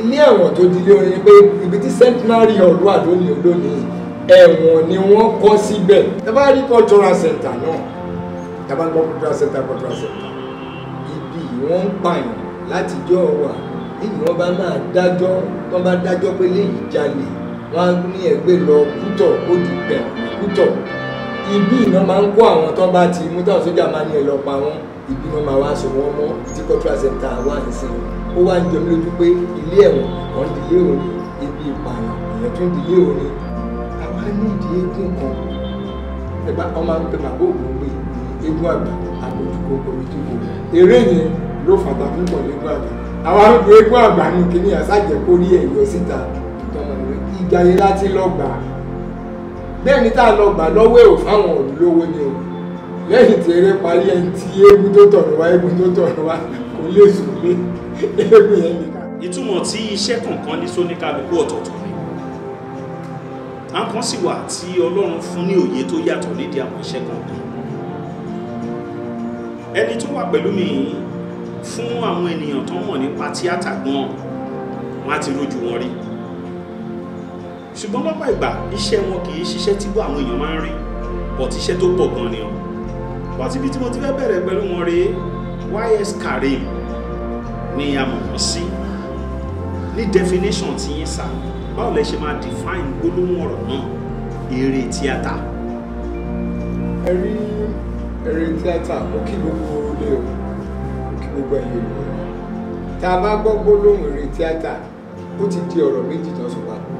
ilé ẹ̀wọ̀n tó di ilé orin ni pé ibi tí centenary hall wà lónìí ẹ̀wọ̀n ni wọ́n kọ́ síbẹ̀. ẹ bá rí cultural center náà ẹ bá ń gbọ́ cultural center ibi wọ́n ń pààyàn látijọ́ wà níbi wọ́n bá máa dájọ́ wọ́n bá dájọ́ pé léyìí jalè wọ́n á ní ẹgbẹ́ lọ Kútọ̀ ó di pẹ̀ Kútọ̀ ibi iná máa ń kó àwọn tó bá ti mú táwọn sójà máa ní ẹ lọ pa wọ́n ibi wọn máa wá so wọ́n mọ́ tí cultural center wà nísìnyí ó wá ń jọ mí lójú pé ilé ẹ̀wọ̀n kan di ilé òní ibi ìpààyàn èèyàn tún di ilé òní àwa ní ìdí eégún kan ẹgbà ọmọ pé bàbá òògùn pé eégún àgbà àbójúkò oríjìkò eré yẹn ló fàtà fún pọ̀ lẹ́gbọ́n àgbà àwa ń lo eégún àgbà ní kíní àṣàjẹ́ kó rí ẹ̀yọ síta ìgbà yẹn láti lọ gbà bẹ́ẹ̀ ni tá a lọ gbà lọ́wọ́ èrò fáwọn òdúlówó ni o lẹ́yìn tí eré parí ẹni tí eégún tó tọ̀rọ̀ wá kò lè sùn lé eégún yẹn nìkan. ìtumọ̀ tí iṣẹ́ kọ̀ọ̀kan ní sóníkálukú ọ̀tọ̀ọ̀tọ̀ ni àwọn kan sì wà tí Ọlọ́run fún ní òye tó yàtọ̀ nídìí àwọn iṣẹ́ kọ̀ọ̀kan ẹni tó wà pẹ̀lú mi fún àwọn ènìyàn tó mọ̀ nípa tíátà gan wọn á ti rójú wọn rí ṣùgbọ́n lọ́pọ̀ ìgbà iṣẹ́ wọn kì í ṣiṣẹ́ tí àwọn èèyàn máa ń rí but iṣẹ́ tó pọ̀ gan ni ọ wọ́n ti bí tí mo ti fẹ́ bẹ̀rẹ̀ pẹ̀lú wọn rí YS Karim ni a mọ̀ wọ́n sí ní definition tí yín sá báwo lẹ ṣe máa define gbólóhùn ọ̀rọ̀ náà eré tíátà. eré tíátà ó kí gbogbo ilé o ó kí gbogbo ẹ̀yẹ lò ó tá a bá gbọ́ gbólóhùn eré tíátà ó ti di ọ̀rọ̀ méjì tó sọ papọ̀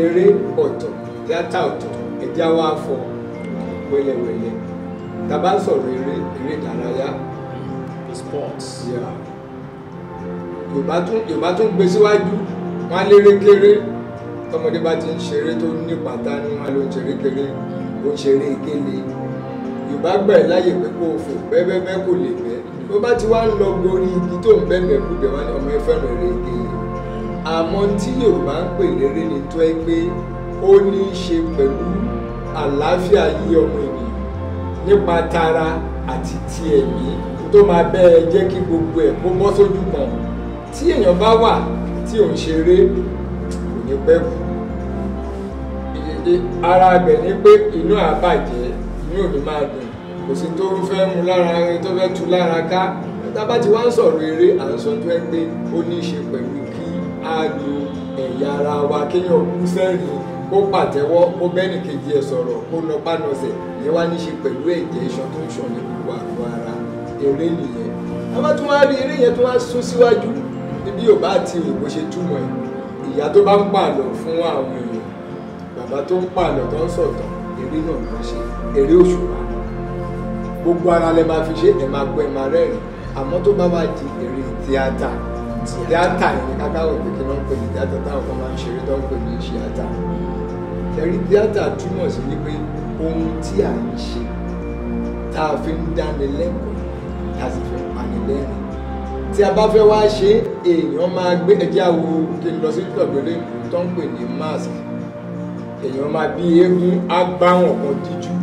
eré ọ̀tọ̀ tíátà ọ̀tọ̀ ẹja wá fọ wẹ́lẹ́wẹ́lẹ́ tá a bá sọ̀rọ̀ eré ìdárayá sports Yorùbá tún gbé síwájú wọn á léré kéré tọmọdé bá ti ń ṣeré tó ní pátá ní wọn ló ń ṣeré kéré ó ń ṣeré gélé Yorùbá gbà ẹ́ láyè pé kó o fò bẹ́ẹ̀bẹ́ẹ́ kò lè bẹ́ bó bá ti wá ń lọ gorí igi tó ń bẹ́ẹ̀ mẹ́kúdẹ̀ wọn ni ọmọ ẹ fẹ́ràn eré gélé àmọ́ tí Yorùbá ń pè léré ni tó ẹ pé ó ní í ṣe pẹ̀lú àlàáfíà yí ọmọ ènìyàn nípa tara àti ti ẹ̀mí tó máa bẹ́ẹ̀ jẹ́ kí gbogbo ẹ̀ kó bọ́ sójú kan tí èèyàn bá wà tí ò ń ṣeré kò ní pẹ́ kú ara abẹ̀ ni pé inú àbàjẹ́ inú ò ní máa dùn kò sí tó ń fẹ́ mu lára tó fẹ́ tu lára ká tábà tí wọ́n ń sọ̀rọ̀ eré à ń sọ tó ẹ pé ó ní í ṣe pẹ̀lú kí á lo ẹ̀yà ara wa kéèyàn kú sẹ́rìn kó pàtẹ́wọ́ kó bẹ́ẹ̀nì kejì ẹ̀ sọ̀rọ̀ kó lọ pánọsẹ̀ ìyẹn wá ní í ṣe pẹ̀lú ẹ̀jẹ̀ iṣan tó ń ṣàn ní gbogbo àgọ́ ara eré nìyẹn àbá tún wá rí eré yẹn tó wá sún síwájú níbi Yorùbá àti òyìnbó ṣe túmọ̀ ẹ̀ ìyá tó bá ń pààlọ́ fún àwọn èèyàn bàbá tó ń pààlọ́ tó ń sọ̀tàn eré náà ló ń ṣe eré òṣùpá gbogbo ara lẹ máa fi ṣe ẹ máa gbọ́ ẹ máa rẹ́rìn àmọ́ tó bá wá di eré tíátà yẹn ní kákáwọ̀ pé kí wọ́n ń pè ní tíátà táwọn kan máa ń ṣeré tó ń pè ní tíátà eré tíátà túmọ̀ sí wípé ohun tí à ń ṣe tá a fi ń dáni lẹ́kọ̀ọ́ tá a sì fi ń pani lẹ́rìn tí a bá fẹ́ wá ṣe èèyàn máa gbé ẹjẹ́ àwo kí n lọ sí tọ̀gbẹ́lẹ́ tó ń pè ní mask èèyàn máa bí eégún á gbá wọn kan díjú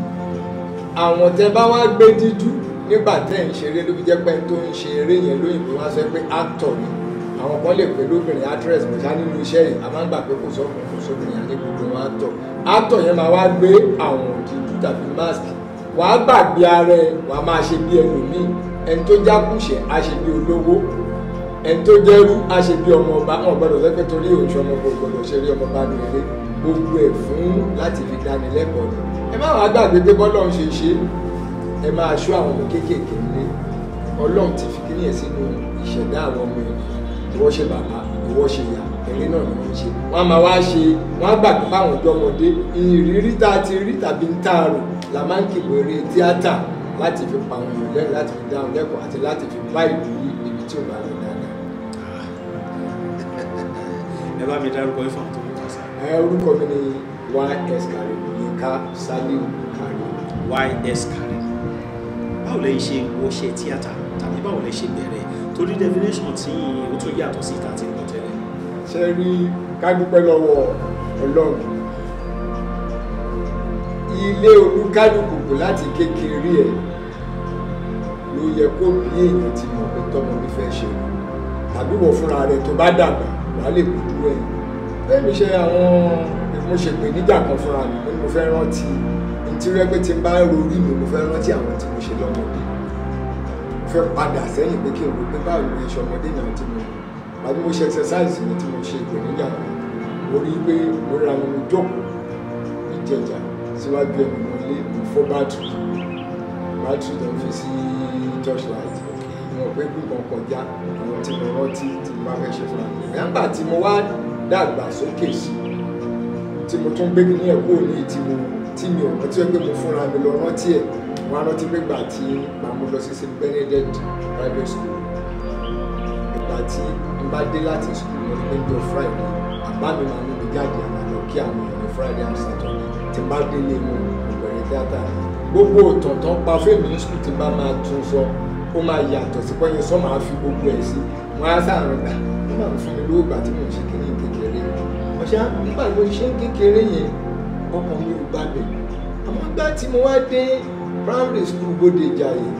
àwọn tẹ bá wá gbé díjú nígbà tẹ́ ń ṣeré ló fi jẹ́ pé tó ń ṣe eré yẹn lóyìnbó wá sọ pé actor ni àwọn kan lè pè lóbìnrin actress mọ̀ṣá nínú iṣẹ́ yìí a máa ń gbà pé kò sọ́kùnrin kò sóbìnrin àní gbogbo wọn actor yẹn máa wá gbé àwọn díjú tàbí mask wàá gbàgbé ara ẹ wàá máa ṣe bí ẹlòmíì ẹni tó jákùṣẹ́ á ṣe bí olówó ẹni tó jẹ́rú á ṣe bí ọmọ ọba wọn gbọ́dọ̀ sọ pé torí òun ṣọmọ kò gbọ́dọ̀ ṣe rí ọmọ bá nu eré gbogbo ẹ̀ fún láti fi dáni lẹ́kọ̀ọ́ ni ẹ má wàá gbàgbé pé bọ́lọ́run ṣe ṣe ẹ máa ṣọ́ àwọn ọmọ kéékèèké nílé Ọlọ́run ti fi kíní ẹ̀ sínú ìṣẹ̀dá àwọn ọmọ ènìyàn ìwọ ṣe bàbá ìwọ ṣe ìyá eré náà ni wọ́n ṣe wọ́n máa wá ṣe wọ́n á gbàgbé báwọn ọjọ́ ọmọdé ìrírí tá a ti rí tàbí ń tààrò la máa ń kìbò eré tíátà láti fi pa àwọn èèyàn lẹ́rìn láti fi dáhùn lẹ́kọ̀ọ́ àti láti fi bá ìlú ibi tí ò bá lọ dáadáa. ẹ bá mi dárúkọ ifá tó ń tọ́sà. orúkọ mi ni YS Karim Yinka Saliu Karim. YS Karim báwo lẹ ṣe wọṣẹ́ tíátà tàbí báwo lẹ ṣe bẹ̀rẹ̀ torí definition tí ó tún yàtọ̀ sí ìta tí ń lọ tẹ́lẹ̀. ṣe rí ká dúpẹ́ lọ́wọ́ Ọlọ́run ilé olúkálùkù kò láti kékeré ẹ̀ ló yẹ kó bí èèyàn ti mọ̀ pé tọ́mọ mi fẹ́ ṣe tàbí wọ̀ fúnra rẹ̀ tó bá dàgbà wàá lè kú dúró ẹ̀yìn. bẹ́ẹ̀ mi ṣe àwọn mo ṣe pè níjà kan fúnra mi mo fẹ́ rántí tí rẹ́ pé tí n bá rorí mi mo fẹ́ rántí àwọn tí mo ṣe lọ́mọdé mo fẹ́ padà sẹ́yìn pé kí n rò pé báwo ni iṣẹ́ ọmọdé náà tí mo àbí mo ṣe exercise mi tí mo ṣe ìpèníjà kan mo rí i pé mo ra mi mo jókòó ìjẹjà síwájú ẹ̀mí mo lé mo fọ́ bátìrì tó ń fi sí torchlight mo rò pé gbùngàn kọjá àwọn tí mo rántí tí mo bá fẹ́ ṣe fúnra mi nígbà tí mo wá dàgbà sókè sí tí mo tún gbé ní ẹ̀kọ́ òní tí mi ò rántí pé mo fúnra mi lọ rántí ẹ̀ wọ́n á rántí pé gbà tí mo lọ sí St. Benedict private school ìgbà tí n bá dé láti school mo ní pé jọ Friday àbá mi máa mú mi jáde àmà lọ kí àwọn èèyàn Friday and Saturday tí n bá délé mo bẹ̀rẹ̀ tíátà gbogbo òtọ̀tọ̀ pa fèmí ní school tí n bá máa tún sọ ó máa yàtọ̀ sí pẹ́yìn sọ máa fi gbogbo ẹ̀ sí wọ́n á sàrùn gbà ó máa fún mi lówó gbà tí mo ń ṣe kíní kékeré ọ̀ṣà nígbà tí mo ṣe ń kékeré yẹn ọkàn mi ò gbàgbé àmọ́ gbà tí mo wá dé primary school Bódìjà yìí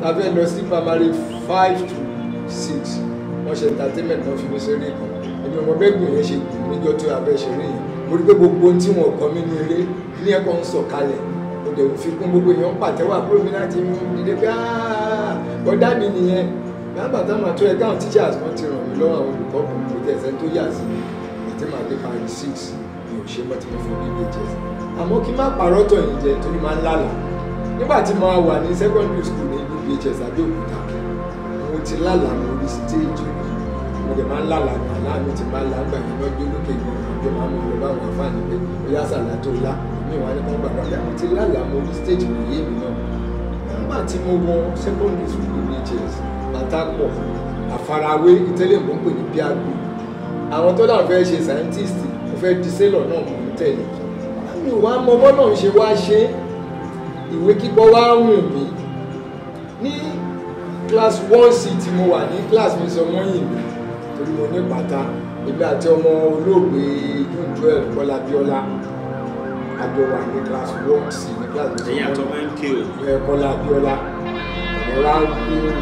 ta fẹ́ lọ sí primary 5 to 6 wọ́n ṣe entertainment náà fi mi ṣeré kan èmi ọmọ bẹ́ẹ̀gùn yẹn ṣe kù níjọ́ tó abẹ́ ṣeré yẹn mo rí pé gbogbo ohun tí wọ́n kọ́ mi ní eré ní ẹ̀kọ́ ń sọ̀kalẹ̀ mo dẹ̀ fi kún gbogbo èèyàn pàtẹ́wà kúrò mi láti dìde pé ọ̀dà mi nìyẹn gbàgbà táwọn àtọ́ ẹ̀ káwọn teachers kan ti ràn mí lọ́wọ́ àwọn olùkọ́ kan kò tẹ̀sẹ̀ tó yà sí àti màá dé parí 6 mi ò ṣe mọ́ tí mo fi ní BHS àmọ́ kí n má parọ́ tọ̀ yìí jẹ torí máa ń lálà nígbà tí mo wà ní secondary school ní BHS Abẹ́òkúta mo ti lálà lórí stage mo dẹ̀ máa ń lálà àlá mi ti máa ń là gbà yín lọ́jọ́ lókè ìgbìmọ̀ ọjọ́ máa ń mú lọ báwọn afáàní pé ó yá sàlá tó lá mi wà ní kán gbàgbà mo ti lálà mo rí stage mi yé mi náà nígbà tí mo wọ secondary school ní BHS àtàpọ̀ àfarawé ìtẹ́lẹ̀ mọ́ pè ní piago àwọn tó dáa fẹ́ ṣe scientist mo fẹ́ di sailor náà mọ̀ ń tẹ̀lé mi ò wá mọ bọ́nà ń ṣe wá ṣe ìwé kíkọ́ wá wùn mí ní class 1C tí mo wà ní class mi sọ mọ́yìn mi torí mo ní pátá èmi àti ọmọ olóògbé June 12 Bọ́lá Bíọ́lá àjọ wà ní class 1C ní class mi sọ mọ́yìn Bọ́lá Bíọ́lá ọ̀rá ń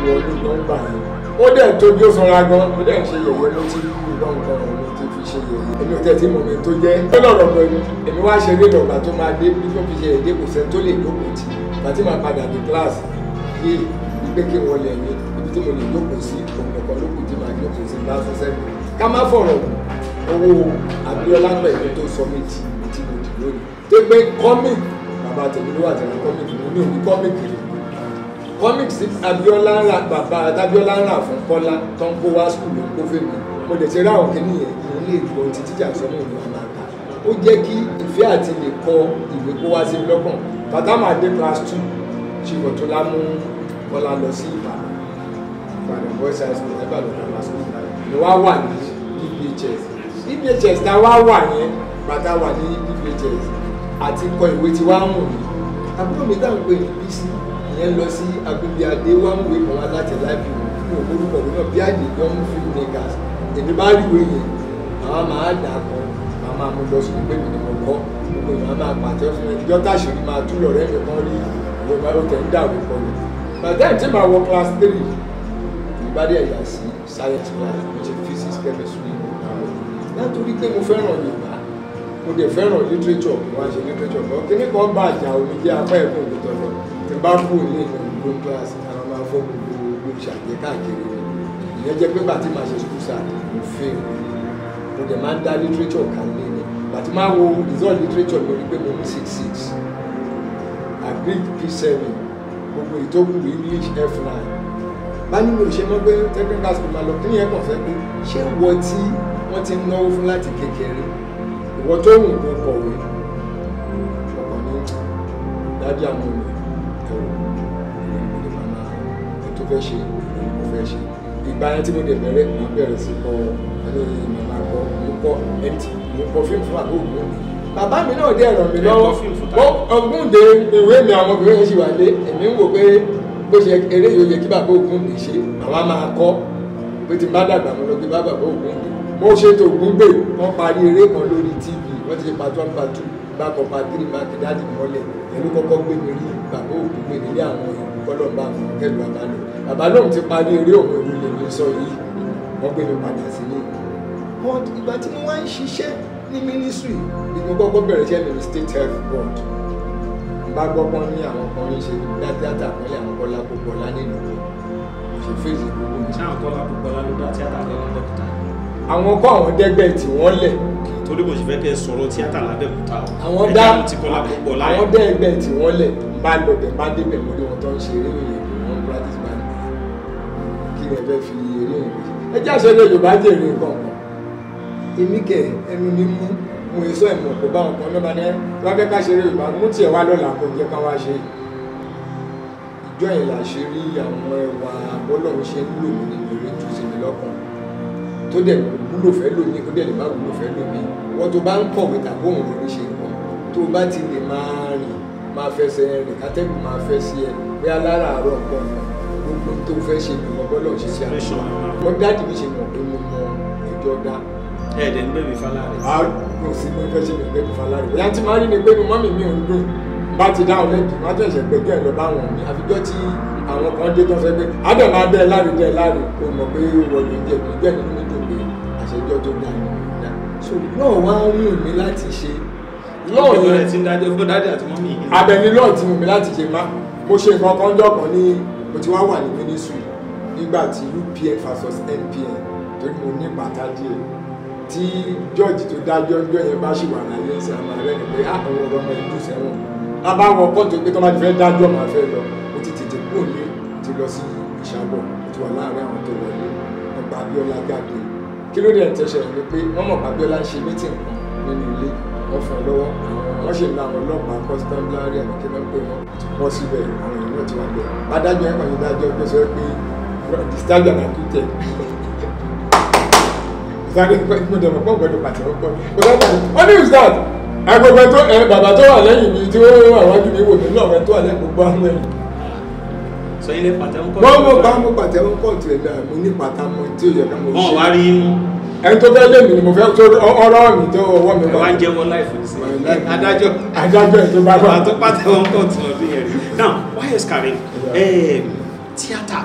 wọlé nọ́mbà yẹn ó dẹ̀ tóbi ó sanra gan ó dẹ̀ ń ṣe yẹ̀yẹ́ ló ti kú lọ́nkàn ló ti fi ṣe yẹ̀yẹ́ èmi ò tẹ̀ tí mọ̀ mi tó jẹ́ ó lọ̀rọ̀ pẹ̀lú èmi wá ṣeré lọ́gbà tó máa dé bí tó fi ṣe èdè kò sẹ́ni tó lè jókòó tì bàtí máa padà ní kíláàsì yé ìgbé kí wọ́n lẹ̀ ní ibi tí mo lè jókòó sí òmùnìkan lókùn tí máa jókòó sí bá fún sẹ́gun ká má fọ̀rọ̀ owó Abíọ́lá pẹ̀lú tó sọ mí tí mo dì lónìí tó gbé kọ́mìk bàbá tèmi ló wà tẹ̀lé kọ́mìk mo ní òní kọ́mìk rí comics Abíọ́lá ń ra bàbá Abíọ́lá ń rà fún Kọ́lá tó ń kó wá skul ló ń kó fèmí mo dẹ̀ ti rí àwọn kìíní yẹn ní ilé ìgbọ́n tí tíjà sọ ní ìlú àmàkà ó jẹ́ kí ìfẹ́ àti lè kọ ìwé kó wá sí lọ́kàn bàtà máa dé class 2 ṣùgbọ́n tó lámú Kọ́lá lọ sí Ìbàdàn boys high school Ìbàdàn grammar school ni wá wà ní BHS tá wá wà yẹn bàtà wà ní BHS àti kọ ìwé tí wá mú mi àbúrò mi dáhùn pé bísí ìyẹn lọ sí agbègbè adé wá mú ìwé kan wá láti láìpẹ́ ní òkúrúkọ mi náà bí àdè young filmmakers èmi bá rí ìwé yẹn àwọn máa dà kan àwọn máa mú lọ sí ìgbé mi ni mo kọ́ gbogbo ìwọ̀n máa pàtẹ́ fún mi ìjọ táṣìírí máa tú lọ̀rẹ́ mi kan rí ìwé máa ó tẹ̀ ń dàrú pọ̀ mi bàtà tí màá wọ class 3 ìbádé ẹ̀yà sí science class which is physics chemistry látòrí pé mo fẹ́ràn Yorùbá mo dẹ̀ fẹ́ràn literature wọ́n á ṣe literature lọ kíní kan bá àjà omi jẹ́ apá ẹ̀kọ́ òní tọ́lọ́ tí bá kú ní ìlú class àwọn máa fọ́ gbogbo ṣàgbé káàkiri ìyẹn jẹ́ pé bàtí màá ṣe school sáà mo fẹ́ mo dẹ̀ máa ń dá literature kan lé ní bàtí máa wo result literature lórí pé mo ní 6 Greek P7 gbogbo ìtókù English F9 bá ní mi ò ṣe mọ́ pé technical school máa lọ kí nìyẹn kàn fẹ́ pé ṣé ìwọ tí wọ́n ti ń náwó fún láti kékeré ìwọ tó wù kó kọ̀wé ọkàn ní dádì àwọn ọmọ tó fẹ́ ṣe mo fẹ́ ṣe ìgbà yẹn tí mo dẹ̀ bẹ̀rẹ̀ mo bẹ̀rẹ̀ sí kọ́ ẹni màmá kọ́ mo kọ́ ẹtì mo kọ́ fíìmù fún àbúrò mi bàbá mi náà dẹ̀ ràn mí lọ́wọ́ Ògúndé ìwé mi àwọn obìnrin yẹn ṣì wà lé èmi ń wò pé bó ṣe eré yóò yẹ kí bàbá Ògúndé ṣe àwa máa kọ́ pé tí n bá dàgbà mo lọ gbé bàbá Ògúndé mo ṣètò Ògúngbè wọ́n parí eré kan lórí TV wọ́n ti ṣe part 1 part 2 bá kọ́ part 3 máa kí dáàdì mọ́lẹ̀ ẹ̀rú kọ́kọ́ gbé mi rí bàbá Ògúngbè nílé àwọn ìlú kọ́lọ́mbà fún kẹ́lù àbálò bàbá lóun ti parí eré òun ìlú lè mi sọ yìí wọ́n gbé mi padà sílé. But ìgbà tí mo wá ń ṣiṣẹ́ ní ministry bí mo kọ́kọ́ bẹ̀rẹ̀ iṣẹ́ mi ní state health board bá gbọ́gbọ́n ní àwọn kan ń ṣe tíátà pẹ́lẹ́ àwọn Kọ́lá Pópóọlá nínú ṣe fèsì gbogbo mi. ṣé àwọn Kọ́lá Pópóọlá ló dá tíátà lẹ́nu Abẹ́òkúta? àwọn kọ́ àwọn dẹ́gbẹ́ tí wọ́n lẹ̀. torí mo sì fẹ́ kẹ́ ẹ sọ̀rọ̀ tíátà l'Abẹ́òkúta o. àwọn dẹ́gbẹ́ tí wọ́n lẹ̀ bá lọ bẹ̀ bá débẹ̀ mo ní wọn tó ń ṣe eré òyìnbó wọn practice bá ní kí ni ẹ fẹ́ fi eré òyìnbó ṣe. ẹ jẹ́ àṣẹ lè Yorùbá jèrè nǹkan kan èmi kẹ̀ ẹnu mi mú mo èso ẹ̀mọ̀ kò bá wọn kan náà bá ní wọ́n fẹ́ ká ṣe eré Yorùbá mú tiẹ̀ wá lọ́la kò jẹ́ ká wá ṣe ìjọ yẹn là ṣe rí àwọn ẹwà bọ́lọ́run ṣe ń lò mí nínú eré tó ṣe mí lọ́kàn tó dẹ̀ wúlò fẹ́ lò ní ó dẹ̀ lè má wúlò fẹ́ lò mí wọ́n tó bá ń kọ̀wé tàbí òun lórí ṣe nǹkan tó bá ti lè máa rìn máa fẹsẹ̀ rìn kátẹ́gùn máa fẹ́ sí ẹ bí aláràárọ̀ nǹkan gbogbo tó fẹ́ ṣe ni wọ́n bọ́lọ̀ ṣe sí àwọn wọ́n dáàdì mi ṣe mọ̀ pé mo mọ ẹjọ́ dá. ẹ̀ẹ́dẹ̀ ń bẹ̀bí Fálárì. a kò sí mo fẹ́ ṣe mi bẹ́bí Fálárì bóyá tí máa rí ni pé mọ́mì mi ò ń dùn bá ti dáhùn lẹ́bi wọ́n á tẹ̀sẹ̀ pé bẹ́ẹ̀ lọ bá wọn mi àfijọ́ tí àwọn kan dé tó fẹ́ pé ádọ̀ máa bẹ́ẹ̀ láre dẹ́ láre kò mọ̀ pé wọ́n lè jẹ́ mi bẹ́ẹ̀ nínú mi dùn pé àṣẹjọ́ tó dá mi dá so náà wá ń wù mí láti ṣe lọ́ọ̀ yẹn ti ń dájọ́ fún dáadé àti mọ́mì yìí. abẹni lọ́ọ̀ ti wù mí láti ṣe má mo ṣe nǹkan kan jọ kan ní mo ti wá wà ní ministry nígbà tí UPN versus NPN torí mo ní bàtà díẹ̀ tí jọ́ọ̀jì tó dájọ́ ọjọ́ yẹn bá ṣì wà láyé ẹ̀sìn àmà rẹ̀ ni pé àwọn ọ̀rọ̀ ọmọ ìlú sẹ́wọ̀n a bá wọ kọ́ọ̀tù pé tó bá ti fẹ́ dájọ́ máa fẹ́ lọ mo ti tètè kúrò ní ti lọ sí Ìṣàbọ̀ mo ti wà láàárín àwọn tó wọlé wọn gba Abíọ́lá jáde kí ló dé tẹ̀sẹ̀ ni pé wọ́n mọ̀ Abíọ́lá ń ṣe mítìn kan nínú ilé wọ́n fún ọ lọ́wọ́ wọ́n ṣe ń la àwọn ọlọ́pàá constabulary àti náà pé wọ́n síbẹ̀ àwọn èèyàn náà ti wà bẹ́ẹ̀ adájọ́ ẹ̀kọ́ yìí dájọ́ pé sọ pé discharge and acquitted sáré mo dẹ̀ mọ̀ pọ̀ gbọ́dọ̀ pàtẹ́ ọkọ̀ what is that agbègbè tó bàbá tó wà lẹ́yìn mi tí ó wà wájú mi wò mí náà rẹ tó wà lẹ́yìn gbogbo àwọn ẹ̀yìn. sọ ilé pàtẹ́wọ́ kọ́ wọ́n mọ̀ bá mo pàtẹ́wọ́ kọ́ọ̀tù ẹ̀ náà mo ní pàtàmọ́ tí ó yẹ ká mo ṣe. wọ́n wá rí mú. ẹni tó fẹ́ lé mi ni mo fẹ́ tó ọ̀rọ̀ mi tó ọwọ́ mi wá. ẹ wá ń jẹ́wọ́ láìfù sí adájọ́ ẹ̀ tó bá wà. tó pàtẹ́wọ́ kọ́ọ̀tù ọdún yẹn rí. now why is Karim tíátà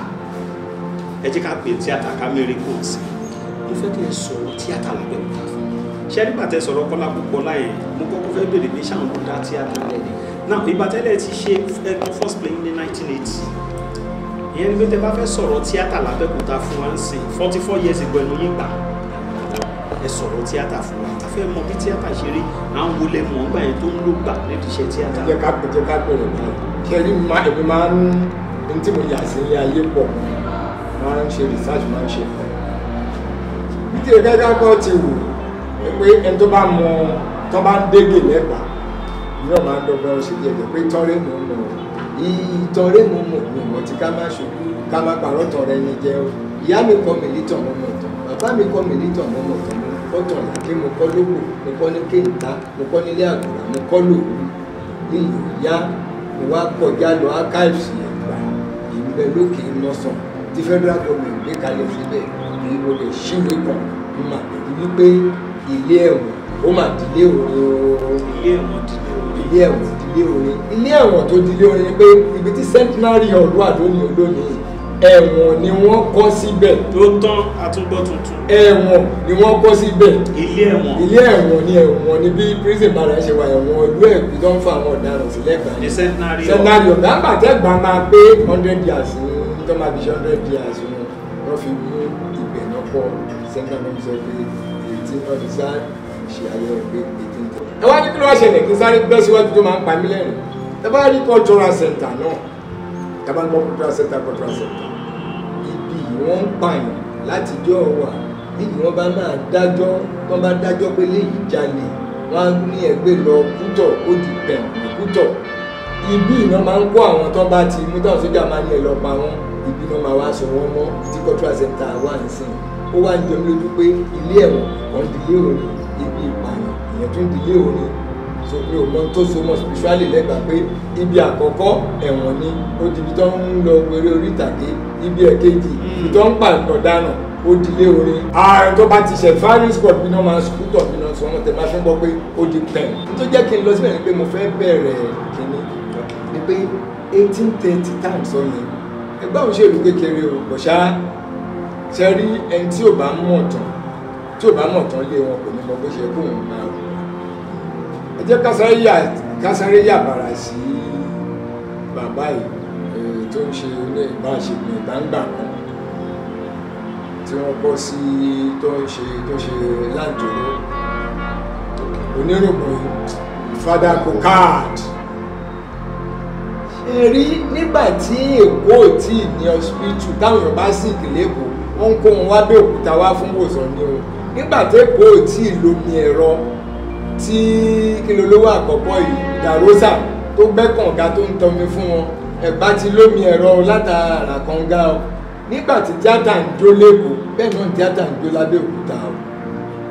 ẹ jẹ́ ká pè tíátà ká mẹ́rin kò sí mo fẹ́ kí ẹ sọ̀rọ̀ tíátà l'Abẹ́òkúta fún mi ṣé nígbà tẹ́ sọ̀rọ̀ Kọ́lá Pópóọlá yẹn mo kọ́kọ́ fẹ́ bèrè pé ṣáà ń dá tíátà lẹ́ni now ìgbà tẹ́lẹ̀ ti ṣe first playing ní 1980 ìyẹn ni pé tẹ́ bá fẹ́ sọ̀rọ̀ tíátà l'Abẹ́òkúta fún wa ń sìn 44 years ago ẹnu yín gbà ẹ sọ̀rọ̀ tíátà fún wa a fẹ́ mọ bí tíátà ṣe rí àwọn wọlé mọ̀ ọ́gbà yẹn tó ń lò gbà nídìí iṣẹ́ tíátà. jẹ́ ká bẹ̀rẹ̀ báyìí kẹrí èmi máa ń ní tí mo yà sí ilé ayé pọ̀ máa ń ṣe research máa ń ṣe bí tí ẹgbẹ́ kọ́ ti wù pé ẹni tó bá mọ tó bá ń dégè lẹ́gbàá yóò máa ń dọ́gbọ́n ṣe jẹ́jẹ́ pé tọ́rẹ́ mò ń mọ̀ ìtọ́rẹ́ mò ń mọ̀ ní ìmọ̀ tí ká má ṣubú ká má parọ́ tọ̀rẹ́ ni jẹ́ o ìyá mi kọ́ mi lítọ̀ mọ́ mọ̀ tán bàbá mi kọ́ mi lítọ̀ mọ́ mọ̀ tán mo kọ́ tọ̀ lákè mo kọ́ lóko mo kọ́ ní kéńtà mo kọ́ nílé àgùrà mo kọ́ lòwú ní ìyá mo wá kọjá lọ archives Ẹ̀gbá ìgbẹ́ lókè lọ́sàn tí federal government gbé kalẹ̀ síbẹ̀ èyí mo lè ṣíwèé kan mo mà bẹ̀rù wípé ilé ẹ̀wọ̀n ó mà dilé orin ooo ilé ẹ̀wọ̀n dilé orin ilé ẹ̀wọ̀n tó dilé orin ni pé ibi tí centenary hall wà lónìí olónìí ẹ̀wọ̀n ni wọ́n kọ́ síbẹ̀ tó tán àtúgbọ́ tuntun ẹ̀wọ̀n ni wọ́n kọ́ síbẹ̀ ilé ẹ̀wọ̀n ni bí prison mara ṣe wà ẹ̀wọ̀n ìlú Ẹ̀gbá tó ń fa àwọn ọ̀daràn sílẹ̀ gbà ní centenary hall gbàgbà tẹ́gbà máa pé 100 years ní tó máa fi ṣe 100 years wọ́n fi mú ibẹ̀ náà pọ̀ centenary sọ pé 18 ọdún sáà ṣe ayẹyẹ pé 18. ẹ wá ní kí ló wá ṣẹlẹ̀ kí n sáré gbọ́ síwájú tó máa ń pa mí lẹ́rìn ẹ bá rí cultural center náà ẹ bá ń gbọ́ cultural center ibi wọ́n ń pààyàn látijọ́ wà níbi wọ́n bá máa dájọ́ wọ́n bá dájọ́ pé léyìí jalè wọ́n á ní ẹgbẹ́ lọ Kútọ̀ ó di pẹ̀m ní Kútọ̀ ibi iná máa ń kó àwọn tó bá ti mú táwọn sójà máa ní ẹ lọ pa wọn ibi náà máa wá sọ wọ́n mọ́ tí cultural center wà ń sìn ó wá ń jẹun lójú pé ilé ẹ̀wọ̀n kan dilé orin ibi ìpààyàn ìyẹn tún dilé orin so mi ò mọ tó so mọ́ spiritually lẹ́gbàá pé ibi àkọ́kọ́ ẹ̀wọ̀n ni ó di ibi tó ń lọ wéré orí ìtàgé ibi ẹ̀kejì ibi tó ń pa ọ̀daràn ó dilé orin ààrẹ tó bá ti ṣe firing squad bí náà máa skútọ̀ bí náà sọ wọn tẹ máa fi ń gbọ́ pé ó di pẹ̀m tó jẹ́ kí n lọ síbẹ̀ ni pé mo fẹ́ bẹ̀rẹ̀ kínní ni pé 1830 times sọ yẹn ẹgbẹ́ òṣèlú kékeré o bọ̀ṣá ṣe rí ẹni tí ò bá mọ̀ tán lé wọn kò ní mọ bó ṣe kó òun máa wù. ẹ jẹ́ kásáré yàbàrà sí bàbá yìí tó ń ṣe ilé ìbáṣepọ̀ ìbáǹgbà kan tí wọ́n bọ́ sí tó ṣe láǹjọ́rọ́ onírògbòn Fada Kokad. ṣe rí nígbà tí Èkó ò tí ì ní hospital táwọn èèyàn bá sì kìlẹ̀ Èkó wọ́n ń kó wọn wá Abẹ́òkúta wá fún ìwòsàn ni o. nígbà tí Èkó ò tí ì lómi ẹ̀rọ tí kílólówó àkọ́kọ́ yìí Ìdàrósà tó gbẹ́ kànga tó ń tọmi fún wọn Ẹ̀gbá ti lómi ẹ̀rọ látara kànga o. nígbà tí tíátà ń jó lẹ́kọ̀ọ́ bẹ́ẹ̀ náà tíátà ń jó lábẹ́òkúta o.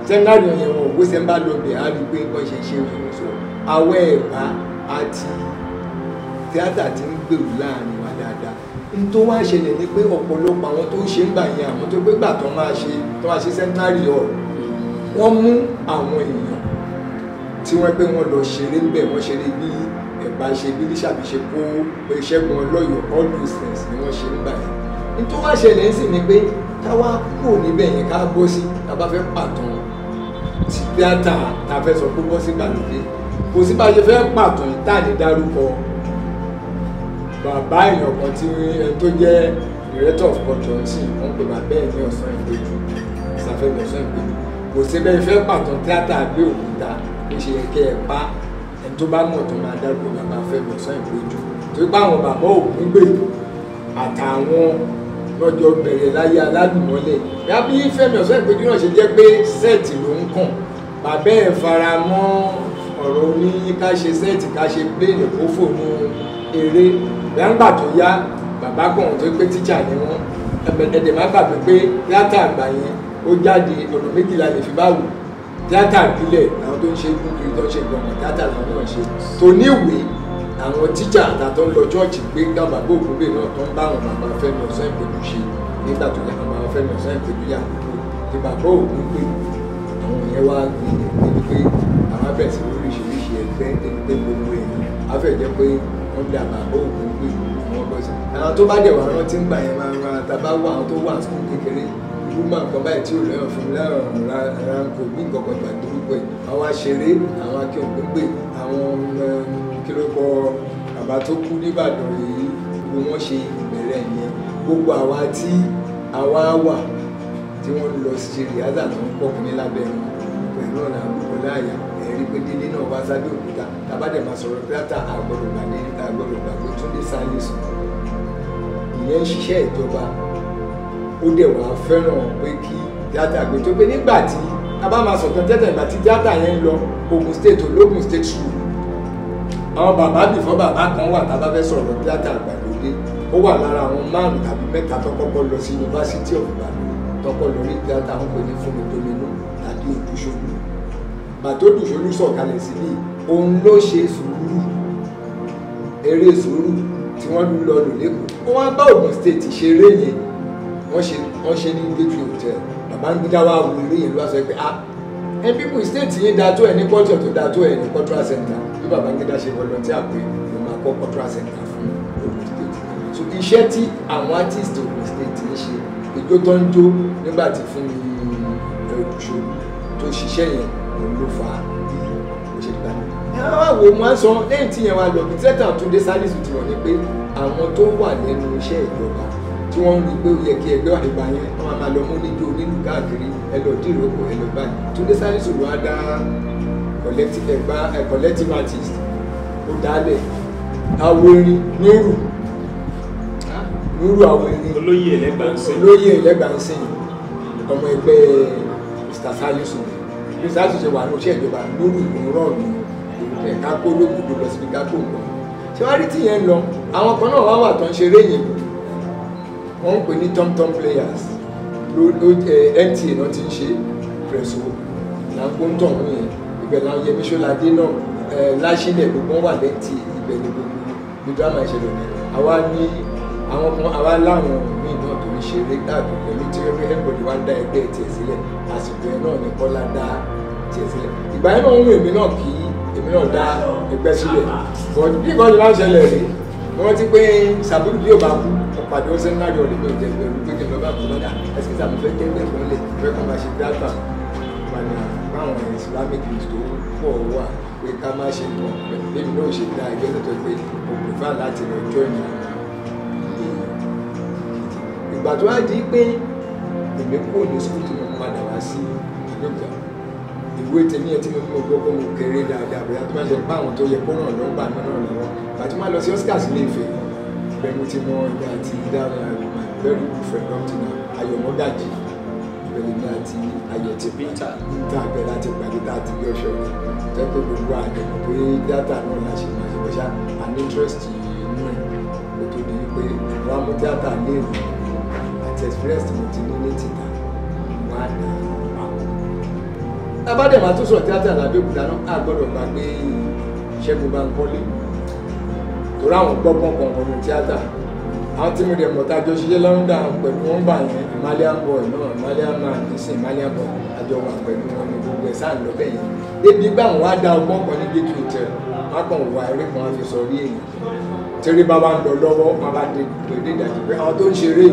sẹ́ńdárì yẹn wọn òwò ṣe ń bá lóbi á rí i pé wọ́n ṣe ṣe wọn sọ àwọ̀ Ẹ̀gbá àti tíátà ti ń gbèrú láàrin wa dáadáa. n tó wá ṣẹlẹ̀ ni pé ọ̀pọ̀lọpọ̀ àwọn tó ń ṣe ń gbà yẹn àwọn tó gbé gbà tó máa ṣe sẹ́ńdárì ọ̀ wọ́n mú àwọn èèyàn tí wọ́n pé wọ́n lọ ṣeré ń bẹ̀ wọ́n ṣeré bí Ẹ̀gbá ṣe bí Lísàbí ṣe kó Ṣẹ́gun Ọlọ́yọ̀ all those things ni wọ́n ṣe ń gbà yẹn. n tó wá ṣẹlẹ̀ ń sì ni pé káwá kúrò níbẹ̀ yẹn ká bọ́ sí tá a bá fẹ́ pàtàn tí tíátà tá a fẹ́ sọ pé bọ́ sí gbàlódé kò sí bá a ṣe fẹ́ pàtàn tá a lè dárúkọ bàbá èèyàn kan tí tó jẹ́ director of culture sí wọ́n pè bàbá ẹ̀ ní Ọ̀sán Ìpéjú Ìsàfẹ́mi Ọ̀sán Ìpéjú kò sí bẹ́ẹ̀ fẹ́ pàtàn tíátà Abẹ́òkúta bó ṣe yẹ kẹ́ ẹ pa ẹni tó bá mọ̀ tó máa dárúkọ bàbá Fẹ́mi Ọ̀sán Ìpéjú torí pé àwọn bàbá Ògúngbè àtàwọn lọ́jọ́ bẹ̀rẹ̀ láyé aládùnmọ́lẹ̀ yá bí Fẹ́mi Ọ̀sán Ìpéjú náà ṣe jẹ́ pé sẹ́ẹ̀tì ló ń kàn bàbá ẹ̀ fara mọ́ ọ̀rọ̀ oní ká ṣe sẹ́ẹ̀tì ká ṣe pléènì kó fònú eré gbàǹgbà tó yá bàbá kan tó pé tíjà ni wọ́n ẹ̀dẹ̀ má gbàgbé pé tíátà àgbà yẹn ó jáde ọ̀nà méjìlá lè fi bá wù tíátà ìbílẹ̀ àwọn tó ń ṣe kúkiri tó ń ṣe gbọ̀ngàn tíátà làwọn náà ṣe tó níwèé àwọn tíjà àtàtọ́ ń lọ chọ́ọ̀chì gbé káwọn bàbá Ògúngbè náà tó ń bá àwọn bàbá Fẹ́mi Ọ̀sán Ìpéjú ṣe nígbà tó yẹ àwọn bàbá Fẹ́mi Ọ̀sán Ìpéjú yà kúkú ní bàbá Ògúngbè àwọn yẹn wá gbé níbi pé àwọn abẹ́ sí lóríṣiríṣi ẹgbẹ́ débi pé gbogbo èèyàn afẹ́jẹ́ pé wọ́n dà bàbá Ògúngbè àwọn bọ́ sí àwọn tó bá dẹ̀ wà rántí ń gbà yẹn máa ra tàbá wà àwọn tó wà fún kékeré irú máa nǹkan báyìí tí ò lẹ́yìn fún lẹ́rùn ránkò bí nǹkan kan gbà dúró pé àwọn aṣeré àwọn Akíògúngbè àwọn kílókọ bàbá tó kú nìbàdàn yìí gbogbo wọn ṣe ìbẹ̀rẹ̀ yẹn gbogbo àwa tí àwa wà tí wọ́n lọ sí rìádà tó ń pọ̀ ní lábẹ́ wọn pẹ̀lú ọ̀nà àbúkọ láàyà ẹ̀rí pé délé náà wá sábẹ́ òkúta tábàdẹ̀ máa sọ̀rọ̀ tíátà àgbọ̀dọ̀ gbàgbé Túndé Sálísù ìyẹn ń ṣiṣẹ́ ìjọba ó dẹ̀ wá fẹ́ràn pé kí tíátà gbé tó pé nígbà tí a bá máa sọ̀tàn tíátà ìgbà tí tíátà yẹn ń lọ Ògùn state ológun state school àwọn bàbá bìfọ́ bàbá kan wà tá a bá fẹ́ sọ̀rọ̀ tíátà àgbàlódé ó wà lára àwọn 5 tàbí 7 tó kọ́kọ́ lọ sí University of Ibadan tọ́kọ́ lórí tíátà wọn pè ní Fúnmi Domino tàbí Òdùṣolú bàtó Òdùṣolú sọ̀kalẹ̀ síbí òun ló ṣe sùúrù eré sùúrù tí wọ́n lù lọ lò lẹ́kọ̀ọ́ wọ́n bá Ògùn state ṣeré yẹn wọ́n ṣe ní Gateway Hotel Babangida wà wò eré yẹn ló wá sọ pé ẹ pípù state yẹn dáa tó ẹ ní culture tó dáa tó ẹ ní cultural center bí Babangida ṣe volunteer pé ló máa kọ́ cultural center fún Ògùn state so iṣẹ́ tí àwọn artist Ògùn state ń ṣe ìjó tó ń jó nígbà tí Fúnmi Òdùṣolú tó ṣiṣẹ́ yẹn òun ló fa bí ó ṣe gbà. ẹ wá wò máa ń sọ lẹ́yìn tí yẹn wá lọ bí tẹ́tà Túndé Sálísù ti wọ̀ ní pé àwọn tó wà lẹ́nu iṣẹ́ ìjọba tí wọ́n ń rí pé ó yẹ kí ẹgbẹ́ àgbà yẹn wọ́n máa lọ mú níjó onílù káàkiri ẹ lọ dì ìrókò ẹ lọ báyìí Túndé Sálísù ló wá dá collective artist ó dálẹ̀ Aworin Núrù Aworin olóyè Ẹlẹ́gbànsìn ọmọ ẹgbẹ́ Mr. Sálísù Mr. Sálísù ṣe wà ní iṣẹ́ ìjọba Núrù ìrọ̀rùn ẹ̀ka kó lóògùn lọ síbi ká kó nǹkan ṣé wàá rí tìyẹn lọ àwọn kan náà wá wà tó ń ṣeré yẹn wọ́n ń pè ní tom players NTA náà ti ń ṣe Presso làǹkóńtọ̀ ọ̀hún yẹn ibẹ̀ làwọn Yẹmí Ṣọ́ládé náà láṣílẹ̀ gbogbo wọn wà lẹ́tì ibẹ̀ ní gbogbo drama ìṣẹ̀lẹ̀ ní àwa ní àwọn kan àwa láwọn míì náà tó ń ṣeré káàkiri pẹ̀lú tí everybody wá ń dá ẹgbẹ́ tiẹ̀ sílẹ̀ àsìkò yẹn náà ní Kọ́lá dá tiẹ̀ sílẹ̀ ìgbà yẹn náà ń wù èmi náà kí èmi náà dá ẹgbẹ́ sílẹ̀ but bí ìkọ́ni máa ń ṣẹlẹ̀ rí wọ́n ti pé Sàbúrù bí ò bá kú ọ̀pàdé ó sẹ́ńdárì ọ̀rẹ́ mi ò jẹ́ ìbẹ̀rù pé kí n lọ bá àbúrò náà ẹ̀sìn tí a mọ̀ fẹ́ kẹ́kẹ́ kan lè fẹ́ kọ́ máa ṣe dátà padà báwọn Islamic news tó pọ̀ wà pé ká má ṣe pọ̀ lẹ́mi náà ṣe dá ẹgbẹ́ tó tọ́ pé mo prefer láti lọ join ìgbà tó wá di pé èmi kò ní sukùl tí mo padà wá sí ìjọba ìwé tèmi ẹ̀ tí mo gbọ́ pé mo kéré dáadáa bóyá tó máa ṣe pé àwọn tó yẹ kó ràn lọ́gbà náà ràn lọ́wọ́ bàtí máa lọ sí Oscars ilé Ifẹ̀ bẹ́ẹ̀ mo ti mọ ẹgbẹ́ àti dára very good friend up to now Ayọ̀mọ́gàjì ìbẹ̀rẹ̀ ní àti Ayọ̀tí Peter níta bẹ̀rẹ̀ láti pàdé tá a ti gbé ọ̀ṣọ́ rẹ̀ jẹ́ pé gbogbo àdẹ̀mọ̀ pé dátà náà la ṣe máa ṣe bọ́ṣá an interest inú ẹ̀ kó tó di pé wọ́n á mú tíátà léèrè àti experience tí mo ti ní tìta wọ́n á dà abádẹ̀ máa tún sọ tíátà l'Abẹ́òkúta náà á gbọ́dọ̀ gbà pé Ṣẹ́gun Bánkọ́lé torí àwọn gbọ́gbọ́n kankan ní tíátà àwọn tí mo dẹ̀ mọ̀ tájọ́ ṣiṣẹ́ London pẹ̀lú wọn gbà yẹn Malian boy náà Malian man nísìn Malian boy àjọ wà pẹ̀lú wọn ní gbogbo ẹ̀ sáà ń lọ bẹ́ẹ̀ yẹn débi gbà wọn wá dá ọgbọ́n kan ní gate hotel wọn kàn wá eré kan wọn fi sọ rí èyí tẹ́rí bá wà ń lọ lọ́wọ́ wọn bá dé ìdájọ́ pé àwọn tó ń ṣeré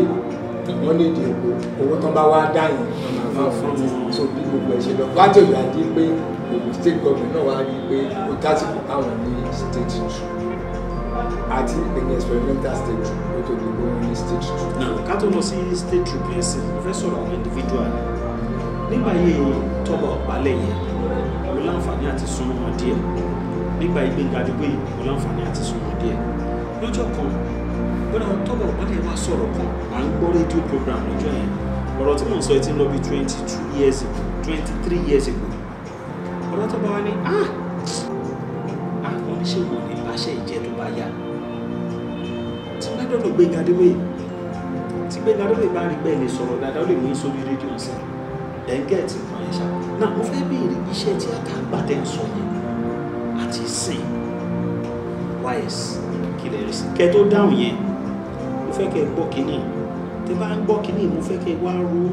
wọn ní ìdí èkó owó tán bá wá dá yẹn wọn máa fún un so bí gbogbo ẹ̀ ṣe lọ wájú ìyá di pé gbogbo state government náà wá rí i pé ó tásìkò káwọn ní state two àti ìpínlẹ̀ experimental state two ó tó di pé wọ́n ní state two. náà ká tó lọ sí state two psc mo fẹ́ sọ̀rọ̀ àwọn individual nígbà yìí Tọ́ba Ọ̀pálẹ̀ yẹn mo láǹfààní àti súnmọ́ wọn díẹ̀ nígbà yìí Gbénga Adébóyè mo láǹfààní àti súnmọ́ wọn díẹ̀ lọ́jọ́ kan bọ́dà Tọ́ba Ọ̀pálẹ̀ wá sọ̀rọ̀ kan à ń gbọ́ rédíò program lọ́jọ́ yẹn ọ̀rọ̀ tí mò ń sọ ti ń lọ bí 22 years ago 23 years ago ọ̀rọ̀ Tọ́ba wá ní àwọn oníṣègùn ní àṣẹ ìjẹ́ tó bá yá tí bá dọ̀dọ̀ Gbénga Adébóyè tí Gbénga Adébóyè bá rí bẹ́ẹ̀ lè sọ̀rọ̀ dáadáa ó lè mú sórí rédíò ọ̀sẹ̀ ẹ̀ńgẹ́ẹ̀tì kan yẹn ṣá náà mo fẹ́ béèrè iṣẹ́ tí àtàgbà tẹ̀ ń sọ yẹn àti sìn wáyẹ̀s kí lè rí sí kẹ́ tó dáhùn yẹn mo fẹ́ kẹ́ gbọ́ kínní tẹ́ bá ń gbọ́ kínní mo fẹ́ kẹ́ wá ronú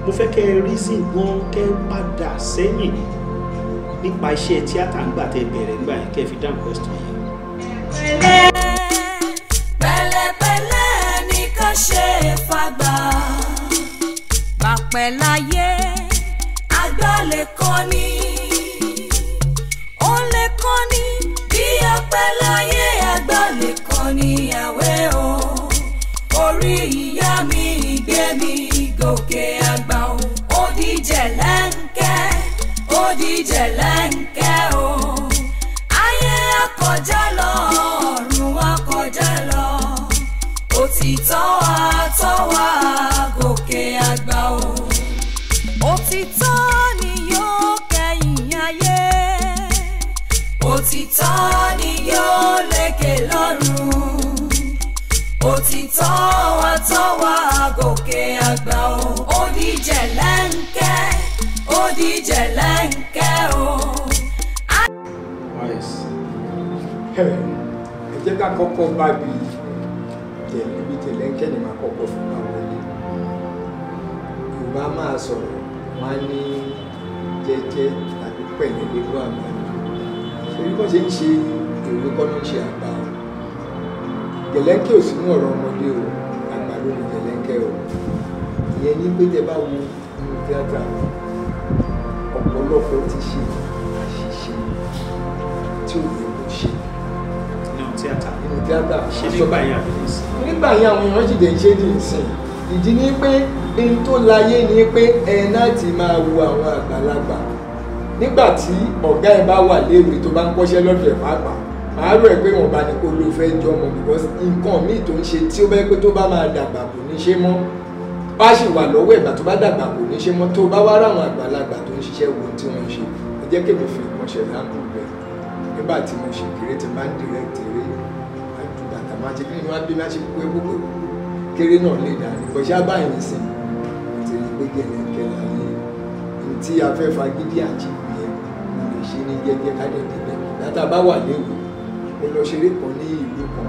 mo fẹ́ kẹ́ rí sí gan kẹ́ padà sẹ́yìn nípa iṣẹ́ tíátà ńgbà tẹ́ bẹ̀rẹ̀ ńgbà yẹn kẹ́ fi dáhùn question yẹn. pẹ̀lẹ́pẹ̀lẹ́ ní ká ṣe fàgbà bàpẹ́ láyé àgbà lè kọ́ ni ó lè kọ́ ni bí apẹ́ láyé àgbà lè kọ́ ni àwẹ̀ o orí ìyá mi gbé mi gòkè àgbà o ó di jẹ̀lẹ́ńkẹ́ ó di jẹ̀lẹ́ńkẹ́ o ayé akọjá lọ ọ̀run akọjá lọ òtítọ́ wa tọ́ wa gòkè àgbà o òtítọ́ ni yóò kẹ́yìn ayé òtítọ́ ni yóò lékè lọ́run òtítọ́ wa tọ́ wa gòkè àgbà o ó di jẹ̀lẹ́ńkẹ́ ó di jẹ̀lẹ́ńkẹ́ o. ẹ jẹ́ ká kọ́kọ́ bá bí jẹ̀lẹ́ńkẹ́ ni màá kọ́kọ́ fún àwọn ilé Yorùbá máa sọ̀rọ̀ máa ní jẹ́jẹ́ tàbí pẹ̀lẹ́ lébú àgbà ṣe bí wọ́n ṣe ń ṣe èrò kọ́ ló ń ṣe àgbà o jẹ̀lẹ́ńkẹ́ ò sínú ọ̀rọ̀ ọmọdé o àgbà ló ní jẹ̀lẹ́ńkẹ́ o ìyẹn ní pé tẹ bá wo inú tíátà ọ̀pọ̀lọpọ̀ ti ṣe àṣìṣe tí ò yẹ kó ṣe nínú tíátà ṣe nígbà yẹn àbẹ̀lẹ̀ sí. nígbà yẹn àwọn èèyàn sì dẹ̀ ń ṣe dì í sìn ìdí ni pé ẹni tó láyé ni pé ẹ láti máa wo àwọn àgbàlagbà nígbà tí ọ̀gá ẹ bá wà léèwé tó bá ń kọ́ṣẹ́ lọ́dọ̀ ẹ̀ pàápàá màá rò ẹ́ pé wọ́n bá ní kó ló fẹ́ jọ ọmọ because nǹkan míì tó ń ṣe tí ó bá yẹ pé tó bá máa dàgbà kò ní ṣe mọ́ bá sì wà lọ́wọ́ ìgbà tó bá dàgbà kò ní ṣe mọ́ tó bá wá ráwọn àgbàlagbà tó ń ṣiṣẹ́ wo tí wọ́n ń ṣe ẹ jẹ́ kémi fi ìmọ̀ṣẹ́ láàmú bẹ́ẹ̀ nígbà tí mo ṣe kéré tí máa ń direct eré àdùbàtà máa ṣe kí ni wọ́n á bí máa ṣe pé gbogbo kéré náà lè dà ní bọ́ṣá báyìí sìn àti pé Jẹ̀lẹ́ńkẹ́ láyé ní tí a fẹ́ fagídí àjìkú yẹn mo lè ṣe ní jẹ́jẹ́ kádẹ̀ débẹ̀ látà bá wà léwu mo lọ ṣeré kan ní ìlú kan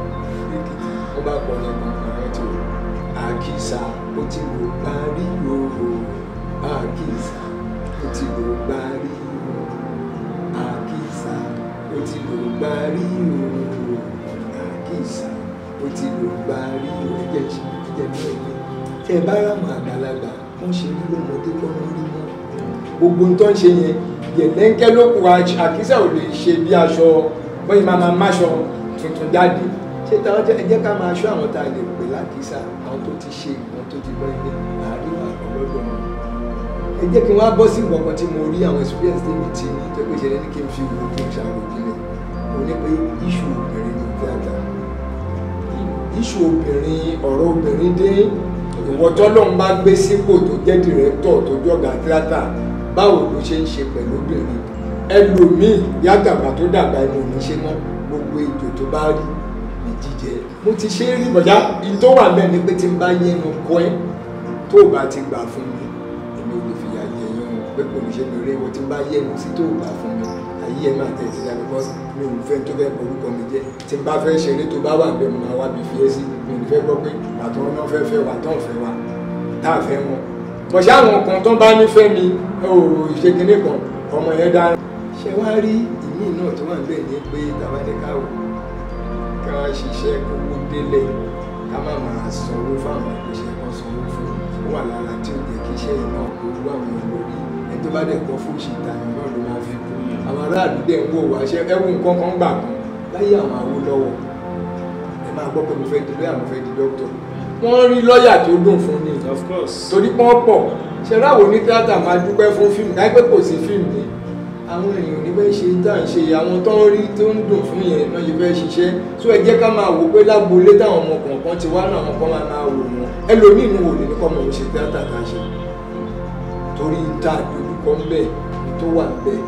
lẹ́kìtì wọ́n bá kọ́ ní kankan rántí o àkìsà ó ti lò parí o àkìsà ó ti lò parí o àkìsà ó ti lò parí o àkìsà ó ó ti lò gba rí ẹ̀jẹ̀ ní ẹ̀gbẹ́ tẹ́ ẹ bá ráwọn àgbàlagbà wọ́n ṣe rí lọ́mọdé kọ́ wọ́n rí mọ́ gbogbo tó ń ṣe yẹn yẹ̀lẹ́ńkẹ́ ló kù àkísà ò lè ṣe bí aṣọ bọ́yì máa máṣọ tuntun jáde ṣé táwọn ẹ jẹ́ ká máa ṣọ́ àwọn tá a lè pè lákísà àwọn tó ti ṣe nǹkan tó ti bọ́ ilé àárín àkọlọ́dọ̀ wọn ẹ jẹ́ kí wọ́n á bọ́ sí nǹkan tí mo rí àwọn experience tèmi tí ní tó pé ṣẹlẹ̀ ní kí n fi wò kí n ṣàròjinlẹ̀ mo ní pé iṣu obìnrin ní tíátà iṣu obìnrin ọ̀rọ̀ obìnrin dé ìwọ tọ́lọ́run bá gbé sípò tó jẹ́ dìrẹ́tọ̀ tó jọ̀gá tíátà báwo ló ṣe ń ṣe pẹ̀lú obìnrin ẹlòmíì yàgàgbà tó dàgbà ẹnu ò ní ṣe mọ́ gbogbo ètò tó bá rí ní jíjẹ mo ti ṣe é rí bọ̀dá ìyí tó wà bẹ́ẹ̀ ni pé tí n bá yẹnu kọ́ ẹ́ tó o bá ti gbà fún mi èmi ò lè fìyà jẹ yẹn o pé kò ní ṣe mi rí ewo tí n bá yẹnu sí tó o gbà fún mi ayé ẹ máa tẹ̀ sí i because mi ò fẹ́ tó fẹ́ orúkọ mi jẹ́ tí n bá fẹ́ ṣeré tó bá wà bẹ́ẹ̀ mo máa wá bí fi ẹ́ sí mi ò ní fẹ́ gbọ́ pé àtọ́ náà fẹ́ fẹ́ wà tán fẹ́ wà tá a fẹ́ wọn bọ̀ṣẹ́ àwọn kan tó bá nífẹ̀ẹ́ mi ò ṣe kinní kan ọmọ yẹn dára ṣe wá rí ìmí náà tó wà bẹ́ẹ̀ ní pé tàbá ní ká wò ká ṣiṣẹ́ kókó délẹ̀ ká má máa sanwó fáwọn ìgbésẹ̀ kan sanwó fún ó wà lára tí ó jẹ́ kí iṣẹ́ yìí náà kó wú àwọn èèyàn lórí ẹni tó bá dẹ̀ kọ́ fún ìṣìta náà ló máa fi kú àwọn aráàlú dẹ̀ ń wò wá ṣe ẹwù nǹkan kan gbà kan láyé àwọn Awólọ́wọ̀ ẹ máa gbọ́ pé mo fẹ́ di lọ́yà mo fẹ́ di dókítà wọ́n rí lọ́yà tó dùn fún ni torí pọ́n pọ̀ ṣe ráwo ní tíátà máa dúpẹ́ fún fíìmù láìpẹ́ kò sí fíìmù ni àwọn èèyàn ní bẹ́ẹ̀ ṣe tá à ń ṣe àwọn tó ń rí tó ń dùn fún yẹn náà yìí fẹ́ ṣiṣẹ́ tó ẹ jẹ́ ká máa wò pé lágboolé táwọn ọmọ kọ̀ọ̀kan ti wá náà àwọn kan máa wò wọn ẹlòmíì ní wò ní kọ́ ọmọ òun ṣe tíátà tá a ṣe torí tá a dojúkọ ń bẹ̀ tó wà ń bẹ̀.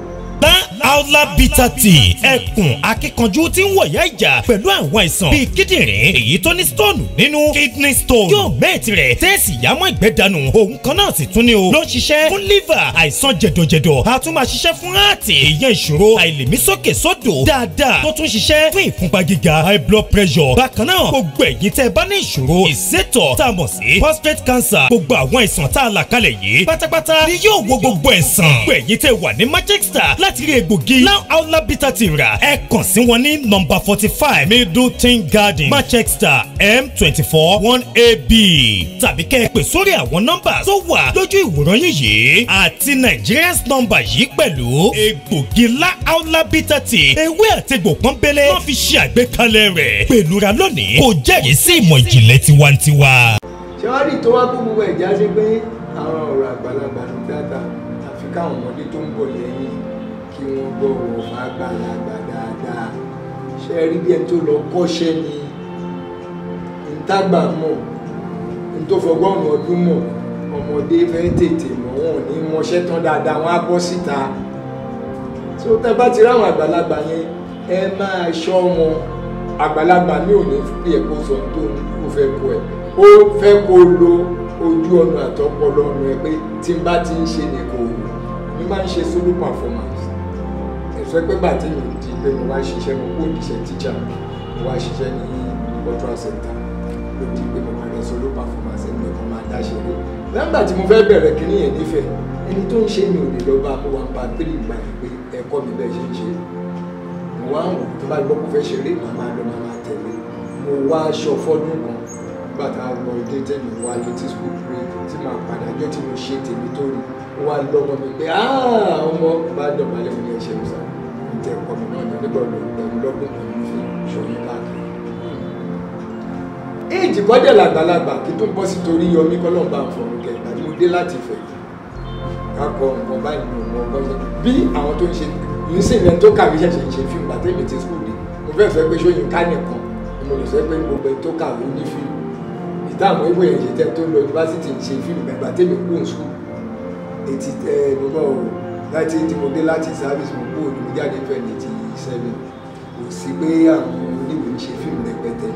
Aula Bitter Tea ẹkùn akíkanjú tí ń wọ̀yá ìjà pẹ̀lú àwọn àìsàn bíi kíndìnrín èyí tó ní stone nínú kidney stone yóò mẹ́ẹ̀tì rẹ̀ tẹ́ẹ̀sì yámọ́ ìgbẹ́ dànù òun kan náà sì tún ní o ló ń ṣiṣẹ́ fún liver àìsàn jẹ̀dọ̀jẹ̀dọ̀ a tún máa ṣiṣẹ́ fún heart èèyàn ìṣòro àìlèmí sókè sódò dáadáa tó tún ṣiṣẹ́ fún ìfúnpá gíga high blood pressure bákan náà gbogbo ẹ̀yin tẹ́ bá ní ìṣòro ìsétọ̀ tá a mọ̀ sí prostate cancer gbogbo àwọn àìsàn tá a là kalẹ̀ yìí pátápátá ni yóò wo gbogbo ẹ̀sán gbogbo ẹ̀yin tẹ́ wà ní Manchester láti rí egbògi Aula Bitter Tea rà ẹ kàn sí wọn ní nọ́mbà 45 Middleton Garden Manchester M24 1AB tàbí kẹ́ ẹ pè sórí àwọn nọ́mbà tó wà lójú ìwòran yìí àti Nigerians nọ́mbà yìí pẹ̀lú egbògi Aula Bitter Tea ewé àtegbò pọ́nbélé wọ́n fi ṣe àgbékalẹ̀ rẹ̀ pẹ̀lúra lónìí kò jẹ́rìí sí ìmọ̀ ìjìnlẹ̀ tiwantiwa. ṣé wàá rí tó wá kó gbogbo ẹ̀já ṣe pé àwọn ọ̀rọ̀ àgbàlagbà ní tíátà àfi káwọn ọmọdé tó ń bọ̀ lẹ́yìn kí wọ́n gbọ́rọ̀ àgbàlagbà dáadáa ṣe rí bí ẹni tó lọ kọ́ṣẹ́ ni ìtagbà mọ̀ ní tó fọgọ́rùn ọdún mọ̀ ọmọdé fẹ́ tètè mọ̀ wọn ò ní mọṣẹ́ tán dáadáa wọn á bọ́ síta tí ó tẹ́ bá ti ráwọn àgbàlagbà yẹn ẹ máa ṣọ́ wọn àgbàlagbà ní òní pé ẹ kó sọ tó ó fẹ́ kó ẹ ó fẹ́ kó lo ojú ọ̀nà àtọpọlọ ọ̀nà ẹ pé tí n bá ti ń ṣe ní kò wù mí máa ń ṣe solo performance ẹ̀sọ́ pé bàtí mi di pé mo wá ṣiṣẹ́ mo kó ìṣẹ́ tíjà mo wá ṣiṣẹ́ ní cultural center ló di pé mo máa lọ solo performance ẹni ẹ̀kọ́ máa dá ṣeré nígbà tí mo fẹ́ bẹ̀rẹ̀ kínní yẹn nífẹ̀ẹ́ ẹni tó ń ṣe mi ò lè lọ bá mo wà ń pa 3 ìgbà yẹn pé ẹ̀kọ́ mi bẹ́ẹ̀ ṣe ń ṣe mo wá ń wò tó bá gbọ́ kó fẹ́ ṣeré màmá lọ màmá tẹ̀lé mo wá aṣọ fọ́dún kan nígbà tá a lọ ilé tẹ́mi wá létí school break tí màá padà jọ́ tí mo ṣe tèmi tó rí wá lọ́mọ mi pé ọmọ bá dọ̀bálẹ̀ mi ní ẹ̀ṣẹ̀ mi sá ìtẹ̀ ẹ̀kọ́ mi náà nígbà pẹ̀lú lọ́gbọ̀n pẹ̀lú fi ṣòyìn káàkiri. éèjì bọ́dẹ̀ làgbàlagbà kí tó ń bọ́ sí torí yọmí kọ́lọ́mbà fọ̀rùn kẹ̀ ìgbà tí mo dé láti fẹ̀ kakọ nǹkan báyìí ní ọmọ ọgbọ́n yẹn bí àwọn tó ń ṣe yìí sì rẹ̀ tó kàwé ṣẹ̀ṣẹ̀ ń ṣe fíìmù àti èmi ti skul dé mo fẹ́ fẹ́ pé ṣóyìn ká nìkan mo lè fẹ́ pé gbogbo ẹni tó kàwé ní fíìmù ìdáàmú ìwé yẹn ṣe tẹ́ tó lọ yunifásitì ń ṣe fíìmù gbàgbà tèmi kú skul etí mo bọ̀ láti tí mo dé láti service mo kú òní mo jáde fẹ́ ní ti 7 kò sí pé àwọn oníwèé ń ṣe fíìmù rẹpẹtẹ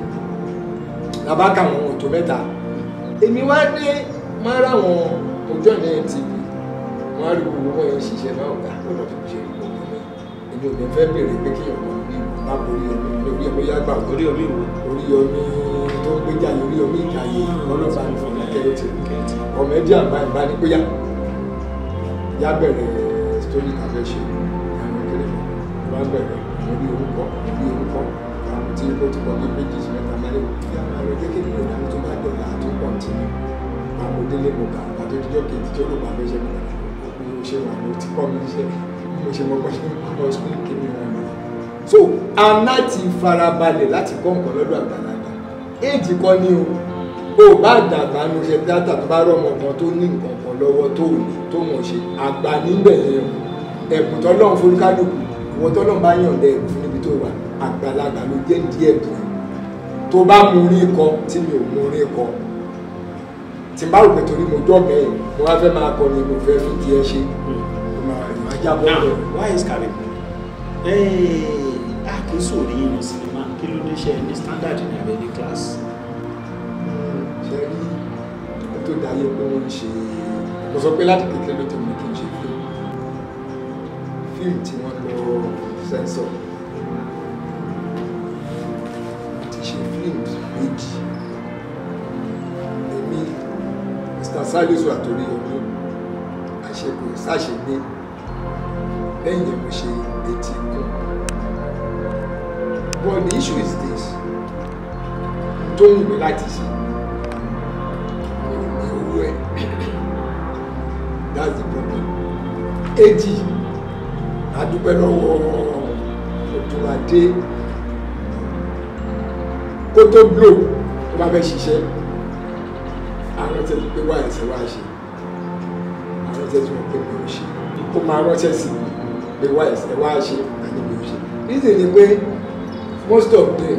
làbákà àwọn òtò mẹ́ta èmi wá dé máa ráwọn ojú ọ̀nà MTV wọ́n á rí gbogbo wọn yẹn ṣiṣẹ́ náà gbà lọ́dọ̀ tó ṣe rí gbogbo mi èmi ò ní fẹ́ bèrè pé kí ọmọ mi má borí omi lórí omi yàgbà orí omi tó ń gbéjà lórí omi ìkàyè ọlọ́pàá ní fún kẹ́ẹ̀tì kọ̀mẹ́díà bá ní péyà yá bẹ̀rẹ̀ sítórì tàbí ṣe àwọn kéde wọ́n bẹ̀rẹ̀ orí orúkọ àwọn tí ó ti kọ́ ní pages mẹ́ta lè fi àwọn ẹ̀rọ jẹ́ kí ènìyàn dáná tó bá dọ̀la tó pọ̀ tí àwọn délé mo kà àgbà tó dijọ́ kejì tó lò bá fẹ́ ṣe mi mo ṣe wà ló ti kọ́ mi ṣe mo ṣe mọ bọ́ ṣe kọ́ sukùl kébì wọn ni. so àná ti farabalẹ̀ láti kọ́ nǹkan lọ́dọ̀ àgbàlagbà éèjì kọ́ ni o bá dàgbà ní oṣù tíátà tó bá rọmọ kan tó ní nǹkan kan lọ́wọ́ tó mọ̀ ṣe àgbà níbẹ̀ yẹn ẹ̀bùn tọ́lọ́run forúkálùkù ìwọ́n tọ́lọ́run bá yàn dẹ́ ẹ̀bùn níbi tó wà àgbàlagbà ló jẹ́ díẹ̀ tó tó bá mú orí kọ tí mi ò mú orí kọ tí n bá rò pé torí mo jọ́ mẹ́rin mo wá fẹ́ máa kọ ni mo fẹ́ fi díẹ̀ ṣe mo máa jábọ́ lọ. why is Karim kì í sòrí inú sinimá kí ló dé ṣe ní standard ní abẹ́ ní class. ṣe rí ó tó dáyé pé wọ́n ń ṣe mo sọ pé láti kékeré ló ti mú kí n ṣe fíìmù tí wọ́n lọ sẹ́ńsọ̀ ti ṣe fíìmù méjì èmi Mr. Salisu àtòrí ọdún àṣepò sáṣegbé lẹ́yìn mo ṣe etí kún but the issue is this tó ń wù láti ṣe ní owó ẹ̀ that's the problem. èjì adúpẹ́ lọ́wọ́ Ọ̀túnládé kó tó blow tó bá fẹ́ ṣiṣẹ́ àwọn tẹ̀lé pé wá ẹ̀sẹ̀ wá ṣe àwọn tẹ̀lé tí wọ́n pè mí ò ṣe ó máa ránṣẹ́ sí mi pé wá ẹ̀sẹ̀ wá ṣe àní mi ò ṣe reason ni pé most of them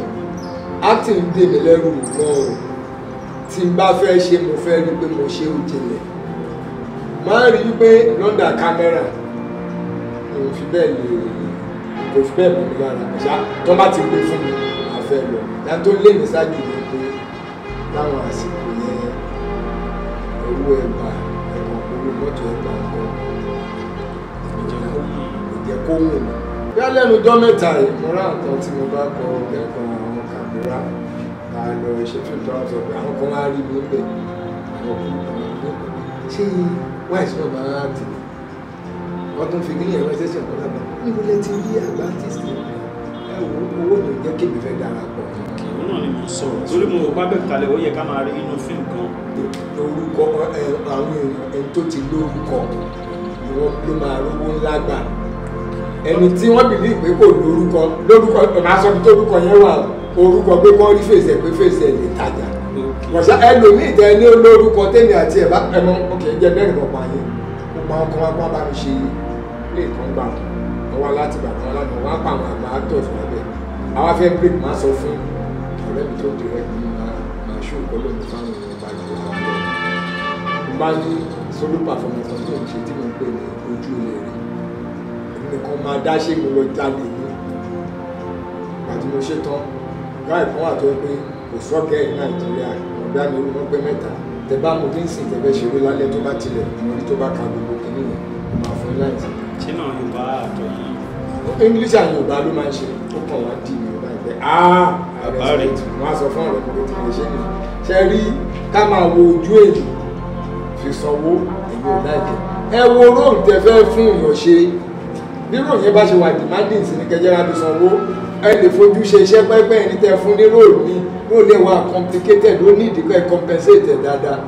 acting dè mí lẹ́rù gan o tí n bá fẹ́ ṣe mo fẹ́ rí pé mo ṣe òjìnlẹ̀ máa rí wípé London camera kò fi bẹ́ẹ̀ mọ̀ mi lára ṣá tó bá ti gbé fún mi máa fẹ́ lọ ìyá tó lé mi ṣáájú mi pé láwọn àsìkò yẹn owó ẹ̀bà ẹ̀kọ́ owó mọ́tò ẹ̀bà ọkọ̀ ìjẹ́ kó wù mí. bí alẹ́nu ọjọ́ mẹ́ta yìí mo rá nǹkan tí mo bá kọ kẹ́kọ̀ọ́ àwọn kàmírà máa lọ ṣe fíìmù tó wà sọ pé àwọn kan máa rí mi bẹ̀ àwọn kúrò ṣé wáìsì náà máa tì wọ́n tún fi níyẹn ránṣẹ́ sí ọ̀pọ̀ lábẹ́ níbo lẹ ti rí àgbà artist ẹ wo owó ni ò jẹ́ kí èmi fẹ́ darapọ̀. òun náà ni mo sọ̀rọ̀ torí mo bá bẹ̀ kalẹ̀ ó yẹ ká máa rí inú fíìmù kan. orúkọ àwọn èèyàn ẹni tó ti lórúkọ ni wọ́n ló máa rówó ńlá gbà ẹni tí wọ́n bìlí pé kò lórúkọ máa sọ pé tórúkọ yẹn wà orúkọ pé kọ́ rí fèsì ẹ̀ pé fèsì ẹ̀ lè tajà wọ̀ṣà ẹlòmíì tẹ ní olórúkọ tẹ́mi àti ẹ̀ bá ẹmọ òkè jẹ́ bẹ́ẹ̀ nìkan pa yẹn ó máa ń kọ́ wá bá mi ṣe ilé ìkan gbà wọ́n wá láti gbàgbọ́ wọn lánàá wọ́n á pa àwọn àgbà actors wọn bẹ́ẹ̀ àwọn afẹ́ break máa sọ fún ọ̀rẹ́ mi tó direct mi máa ṣó ìkọlù mi fáwọn èèyàn bá yẹn wá lọ. mo bá ní solo performance kan tó ń ṣe tí mo ń pè ní ojú ilé rẹ̀ èmi nìkan máa dá ṣé mo lọ jáde ní àti mo ṣe tán gáì kan wà tó yẹ pé kò sọ́gẹ̀ ní Nàìjíríà ọ̀gá mi wọn pé mẹ́ta tẹ bá mo dín sí tẹ̀fẹ́ ṣeré lálẹ́ tó bá tilẹ̀ mo rí tó bá ka gbogbo kìíní yẹn mo máa fún láìsí. ṣé náà Yorùbá àjọ yìí. English and Yorùbá ló máa ń ṣe ó kàn wá dì mí láìpẹ́ bàbá rẹ̀ wọ́n á sọ fún ọ̀rẹ́ mi pé tí mo ṣe nìyí ṣe rí ká máa wo ojú èyí fi sanwó èyí ò láìpẹ́ ẹ wo róòlù tẹ fẹ́ fún èèyàn ṣe bí róòlù yẹn bá ṣe wà demanding sí ní kẹjẹ́ láti sanwó ẹ lè fojú ṣe iṣẹ́ pẹ́pẹ́ ẹni tẹ́ fún ní róòlù mi róòlù lè wà complicated ó ní ìdíkọ́ ẹ compensate dáadáa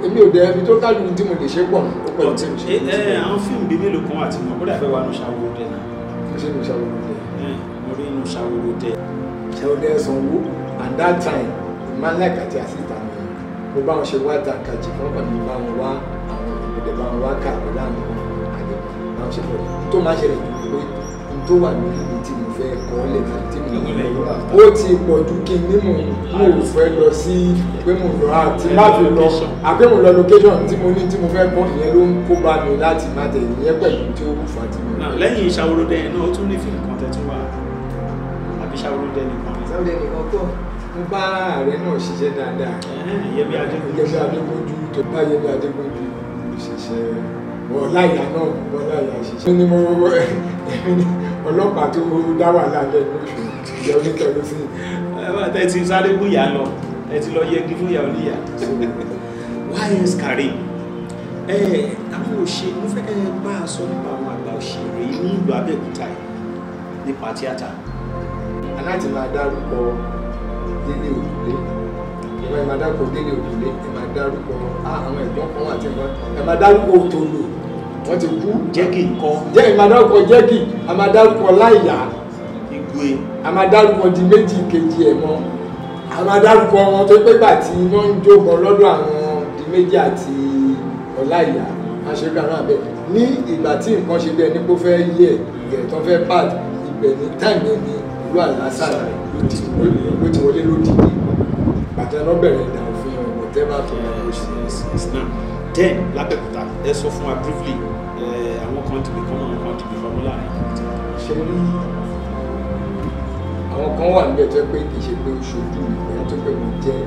èmi ò dẹ ẹbí tó kájú ní tí mo lè ṣe pọ̀ ní ó pẹ̀lú tí mo ṣe. àwọn fíìmù bíi mélòó kan àti mọ̀ kódà fẹ́ wà ní Ṣàwòròdẹ náà. ṣé mo Ṣàwòròdẹ. mo rí inú Ṣàwòròdẹ. Ṣàwòròdẹ sanwó and that time man like àti àsìta mi mo bá wọn ṣe wá ta kàjì fún ọkàn mi bá wọn wá àwọn ìgbòdè bá wọn wá kàwé láàrin àdé bá wọn ṣe pọ̀ tó máa ṣẹlẹ̀ pé n tó wà lórí mi tí mo fẹ́ kọ́ lẹ̀ tí mo ó ti pọ̀ ju kí n ní mo ò fẹ́ lọ sí pé mo lọ àti má fi lọ àpé mo lọ location tí mo ní tí mo fẹ́ kọ́ ìyẹn ló ń kó bá mi láti má tẹ̀ ìyẹn pẹ̀lú tí ó fà tí mo. lẹ́yìn Ṣàwòròdẹ náà ó tún ní fíìmù kan tẹ́tún wà àbí Ṣàwòròdẹ nìkan. Ṣàwòròdẹ nìkan kọ́ mo bá ààrẹ náà ṣiṣẹ́ dáadáa. Yẹmí Adégúnjú tó bá Yẹmí Adégúnjú ṣiṣẹ́ ọláìyá náà ọláìyá ṣiṣẹ́. ní mo ọlọ́pàá tó dá wà lálẹ́ lóṣù ìyá oníkẹ́lú sí. ẹ ti sáré búyà lọ ẹ ti lọ yẹgi fún ìyá oníyà. YS Karim àwọn òṣèré mo fẹ́ kẹ́ ẹ bá a sọ nípa àwọn àgbà òṣèré ní ìlú Abẹ́òkúta nípa tíátà. aláti máa dárúkọ Délé Òdùlé ẹ máa dárúkọ Délé Òdùlé ẹ máa dárúkọ àwọn ẹ̀gbọ́n kan wà tí ẹ máa dárúkọ Òtòlò wọ́n ti kú Jẹ́gì ńkọ́ ẹ máa dárúkọ Jẹ́gì a máa dárúkọ Láìyá Igwe a máa dárúkọ di méjì kejì ẹ̀ mọ́ a máa dárúkọ wọn tó pé gbà tí wọ́n ń jókòó lọ́dọ̀ àwọn di méjì àti Ọláìyá aṣèkà náà bẹ́ẹ̀ ní ìgbà tí nǹkan ṣe bẹ́ẹ̀ ní kó fẹ́ yẹ ẹ̀ tó fẹ́ pàd ibẹ̀ ní táìmù ní ìlú àlásà ló ti wọlé lódìdí bàtà náà bẹ̀rẹ̀ ìdá òfin whatever tó yẹ kó ṣe. Then lábẹ́kúta ẹ sọ fún wa briefly àwọn kan ti become àwọn kan ti become láàrin. ṣe rí àwọn kan wà níbẹ̀ tó pé kì í ṣe pé ó ṣojú ìgbà tó pé mo jẹ́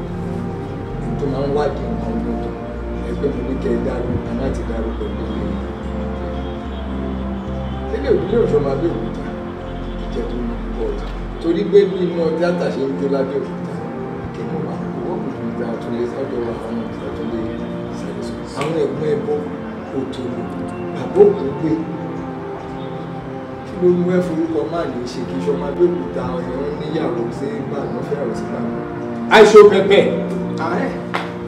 ẹni tó máa ń wádìí nǹkan lọ́dọ̀ ẹgbẹ́ mo ní kẹ́ ẹ dárú aláti dárú pẹ̀lú ilé Délé Òdùlé òṣùwọ̀n Abẹ́òkúta ìjẹ́ tó ní pọ̀ torí pé bí iná tíátà ṣe ń jó lábẹ́òkúta kí mo wà owó kò tún gba àtúnlé sọ́dọ̀ wà fún àtúnlé ìṣàlùsọ àwọn ẹ̀gbọ́n ẹbọ Òtòlò àbókù gbé kí ló mú ẹ forúkọ máa ní ṣe kí sọmọ Abẹ́òkúta ọ̀yàn níyàwó sí gbà wọ́n fẹ́ àwọn sí gbà wọ́n. Aisho Pepe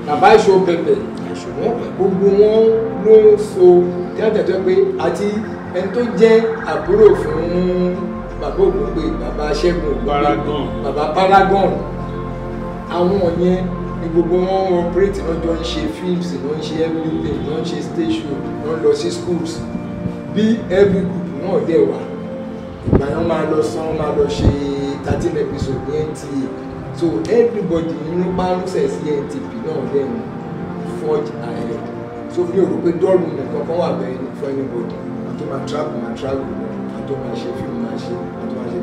bàbá Aisho Pepe gbogbo wọn ló ń so tíátà tó pé àti ẹni tó jẹ́ àbúrò fún bàbá Ògúngbè bàbá Ṣẹ́gun Ògúngbè bàbá Paragon àwọn yẹn ni gbogbo wọn operate náà jọ ń ṣe films náà ń ṣe everything náà ń ṣe station náà lọ sí schools bí every group náà dẹ̀ wà ìgbà yẹn máa lọ sán máa lọ ṣe 13 episode ní NTA so everybody nínú párúsẹ̀ sí NTP náà dẹ̀ ń forge ahead so mi ò rò pé dọ́ọ̀lù nìkan kan wà bẹ́ẹ̀ ní for anybody àti máa travel àti máa ṣe fíìmù máa ṣe àti máa ṣe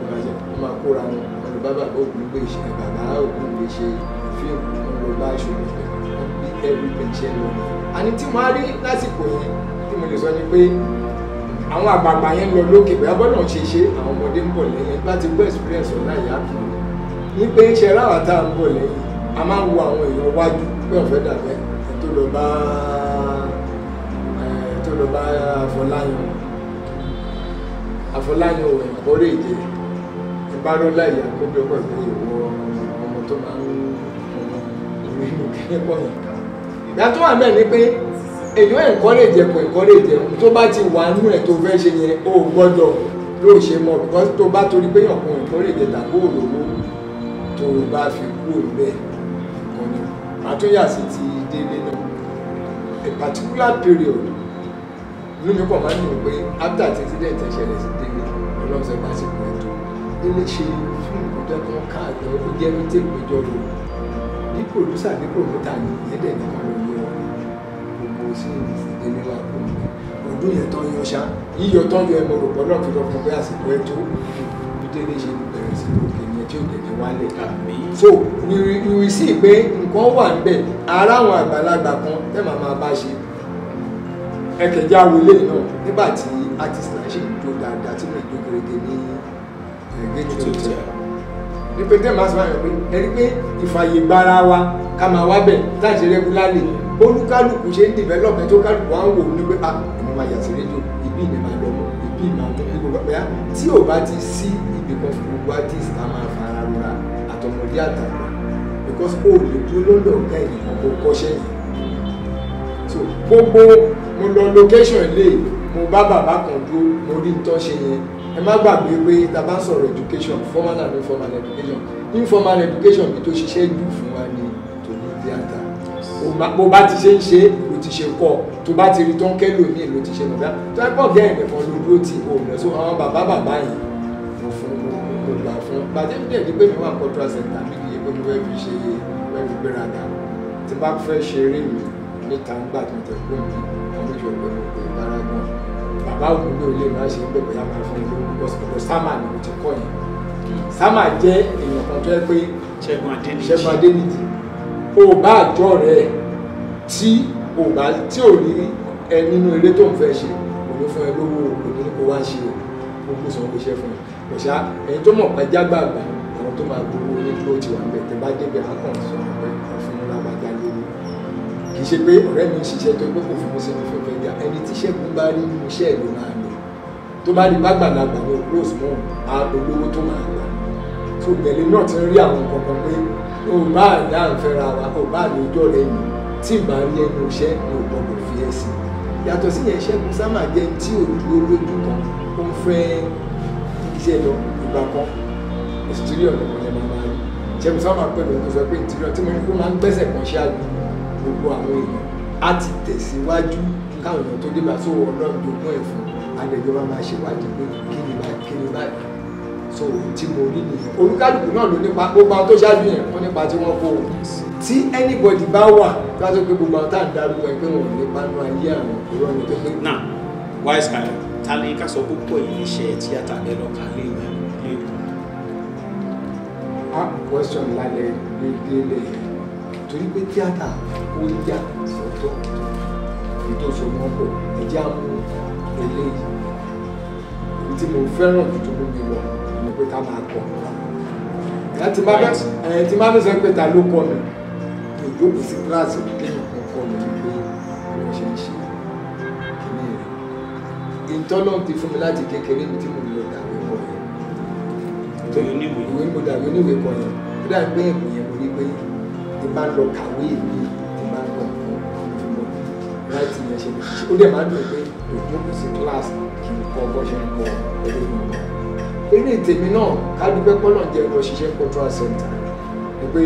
wọ́n máa kóra wọn wọn lọ bá bàbá Ògúngbè ṣe bàbá Ògúngbè ṣe fíìmù wọn lọ bá ìṣòro pẹ̀ wọ́n bí everything ṣe lọ. àní tí wọ́n á rí lásìkò yẹn tí mo lè sọ ni pé àwọn àgbààgbà yẹn lọ lókè bóyá bọ́lá ń ṣe àwọn ọmọdé ń bọ̀ lẹ́yìn láti gbọ́ experience ọ̀la ìyá kan ní pé ṣe ráwà tá à ń bọ̀ lẹ́yìn a máa ń wo àwọn èèyàn wájú pé ọ̀fẹ́ dàbẹ́ tó lọ bá Afọláyan ò ẹ̀kọ́rẹ́ ìjẹ́ ìbárọ́lá ìyá kó bí ọkọ̀ ìpín ìwọ ọmọ tó máa ń orí inú kínípọ̀ yẹn. ìgbà tó wà mẹ́rin ni pé èèyàn ẹ̀kọ́rẹ́jẹ kò ẹ̀kọ́rẹ́jẹ tó bá ti wà nínú ẹ̀ tó fẹ́ ṣe yẹn ó gbọ́dọ̀ ló ṣe mọ́ because tó bá torí pé yàn kún ẹ̀kọ́rẹ́jẹ tàbí òlòwò tó bá fi kú òǹbẹ́ kan ni àtúnyà sí ti Délé náà a particular period inú mi kàn máa ń dùn pé after the incident ṣẹlẹ̀ sí Délé ọlọ́sẹ̀ pàṣípò ẹ̀tọ́ Délé ṣe fíìmù tó jẹ́ kán káàdì ó jẹ́ ní tèmíjọ́ lò ní producer ní promoter ní ẹ̀dẹ̀ nìkan ló yọ gbogbo sí Délé wà kó ọdún yẹn tán yọ ṣá yíyọ tán yọ ẹmọ rògbọ́n náà fi lọ fún pé àsìkò ẹ̀tọ́ bí Délé ṣe bẹ̀rẹ̀ sí òkè yẹn tí ò tẹ̀lé wálé so you will see pé nǹkan wà níbẹ̀ ara àwọn àgbàlagbà kan tẹ́ màá máa bá ṣe ẹkẹjẹ awolé náà nígbà tí artist náà ṣe ń jó dáadáa tí mo ń jó gẹ́gẹ́ ní gẹ́gẹ́ tó tẹ̀ ní pé tẹ́ máa sọ àyàn pé ẹni pé ìfàyègbára wa ká máa wá bẹ̀ láti regularly olúkálùkù ṣe ń develop ẹ̀ tó kálùkù wá ń wò ní pé èmi máa yà sí rédíò ibi ìní máa lọ mọ́ ibi ìmọ̀ àwọn ìgbò bàbá tí ò bá ti sí ibì kan fún gbogbo artist ká máa fara rora àtọmọdé àtàgbà because ó lè dúró lọ́dọ̀ ọ̀gá ènìyàn kó kọ́ṣẹ́ yìí so gbogbo mo lọ location lè mo bá bàbá kan dúró mo rí nǹkan ṣe yẹn ẹ má gbàgbé pé tá a bá ń sọ̀rọ̀ education formal and informal education informal education bí tó ṣiṣẹ́ jù fún wa ní tòní tíátà bó bá ti ṣe ń ṣe ló ti ṣe kọ́ tó bá ti rí tó ń kẹ́lò ní ló ti ṣe mọ̀ bíá tó ẹ pọ̀ gẹ́rẹ̀ nìkan ló dúró tí o lọ so àwọn bàbá yẹn mo fún mo gbà fún bàtẹ́ mi dẹ̀ ní pé mi wà cultural center bí kìí pé mo fẹ́ fi ṣe fẹ́ fi gbéraga tí bá fẹ́ ṣe eré mi níta ń gbà tó tẹ̀ kó mi ọmọ ìjọ pé mo pè bára gan bàbá Ògúngbè olè máa ṣe ń bẹ̀ bóyá máa fún mi lórí because sámà ni mo ti kọ́ yẹn sámà jẹ́ èèyàn kan tó yẹ pé Ṣẹ́gun Adéníjì o bá àjọ rẹ̀ tí ò ní ẹ nínú eré tó ń fẹ́ ṣe kò ní fún ẹ lówó òní kó wá ṣe o gbogbo sanwó iṣẹ́ fún ẹ kò ṣá ẹ̀yin tó mọ̀ pé jágbàgbà àwọn tó máa gbowó ní tó ti wà ń bẹ̀ tẹ́ bá débẹ̀ á kàn sọ pé fún un lábàjá lówó kì í ṣe pé ọ̀rẹ́ mi ń ṣiṣẹ́ tó gbé kò fún mi sínú fẹ́fẹ́ jà ẹni tí Ṣẹ́gun bá rí nínú iṣẹ́ ìlú máa lò tó bá rí gbàgbàlagbà ní close mọ́ olówó tó máa gbà so bẹ̀lẹ̀ náà ti ń rí àwọn kankan pé o bá àdá àǹfẹ́ra wa o bá àlè ojú ọ̀rẹ́ yìí tí ì bá rí ẹnu iṣẹ́ ni ò gbọdọ̀ fi ẹ́ sí yàtọ̀ sí yẹn Ṣẹ́gun Sámà jẹ́ tí ò dúró lójú kan ó ń fẹ́ iṣẹ́ lọ ìgbà kan exterior nìkan yẹn máa rí Ṣẹ́gun Sámà pẹ̀lú ọdún sọ pé interior tí mo ní kó máa ń gbẹ́sẹ̀ kan ṣáájú gbogbo àwọn èèyàn á ti tẹ̀síwájú káwọn èèyàn tó débà tó Ọlọ́run jogún ẹ̀ fún adẹjọ́ máa ṣèwádìí pé kí ni báyìí so tí mo rí nìyẹn olúkálùkù náà ló nípa gbogbo àwọn tó ṣáájú yẹn wọ́n nípa tí wọ́n kó o tí anybody bá wà láti pé gbogbo àwọn tá à ń darúgbó ẹ pé wọn ò nípa nú ayé àwọn ìrọ̀ ni tó pé. now wise guy ta ni ká sọ púpọ̀ yìí iṣẹ́ tíátà lẹ́lọ́ ká lé ìwé question lálẹ́ gbégbélé torí pé tíátà ó yà sọ́tọ̀ ìtòsó wọn pọ̀ ẹ̀jẹ̀ àmú eléyìí èyí tí mo fẹ́ràn jù tó gbogbo lọ ni pé ká máa kọ́ tí má fẹ́ sọ pé ta ló kọ́ mi ìjókòó sí kíláàsì kéèyàn kan kọ́ mi wípé wọ́n ṣe ń ṣe kíní rẹ̀ ìtọ́nà ti fún mi láti kékeré mi tí mo lọ dàgbé kọ́ yẹn ìwé mo dàgbé oníwèé kọ́ yẹn ó dàbí pé èmi yẹn mo rí pé tí bá lọ kàwé mi tí bá lọ kọ́ láti yẹn ṣe lè ṣe ó dẹ̀ máa ń dùn pé ìjókòó sí kíláàsì kì í kọ́ bọ́ ṣe ń kọ́ ẹgbẹ́ mi náà eré tèmi náà kádùúgbẹ́ pọ́nà jẹ́ lọ ṣiṣẹ́ cultural center ni pé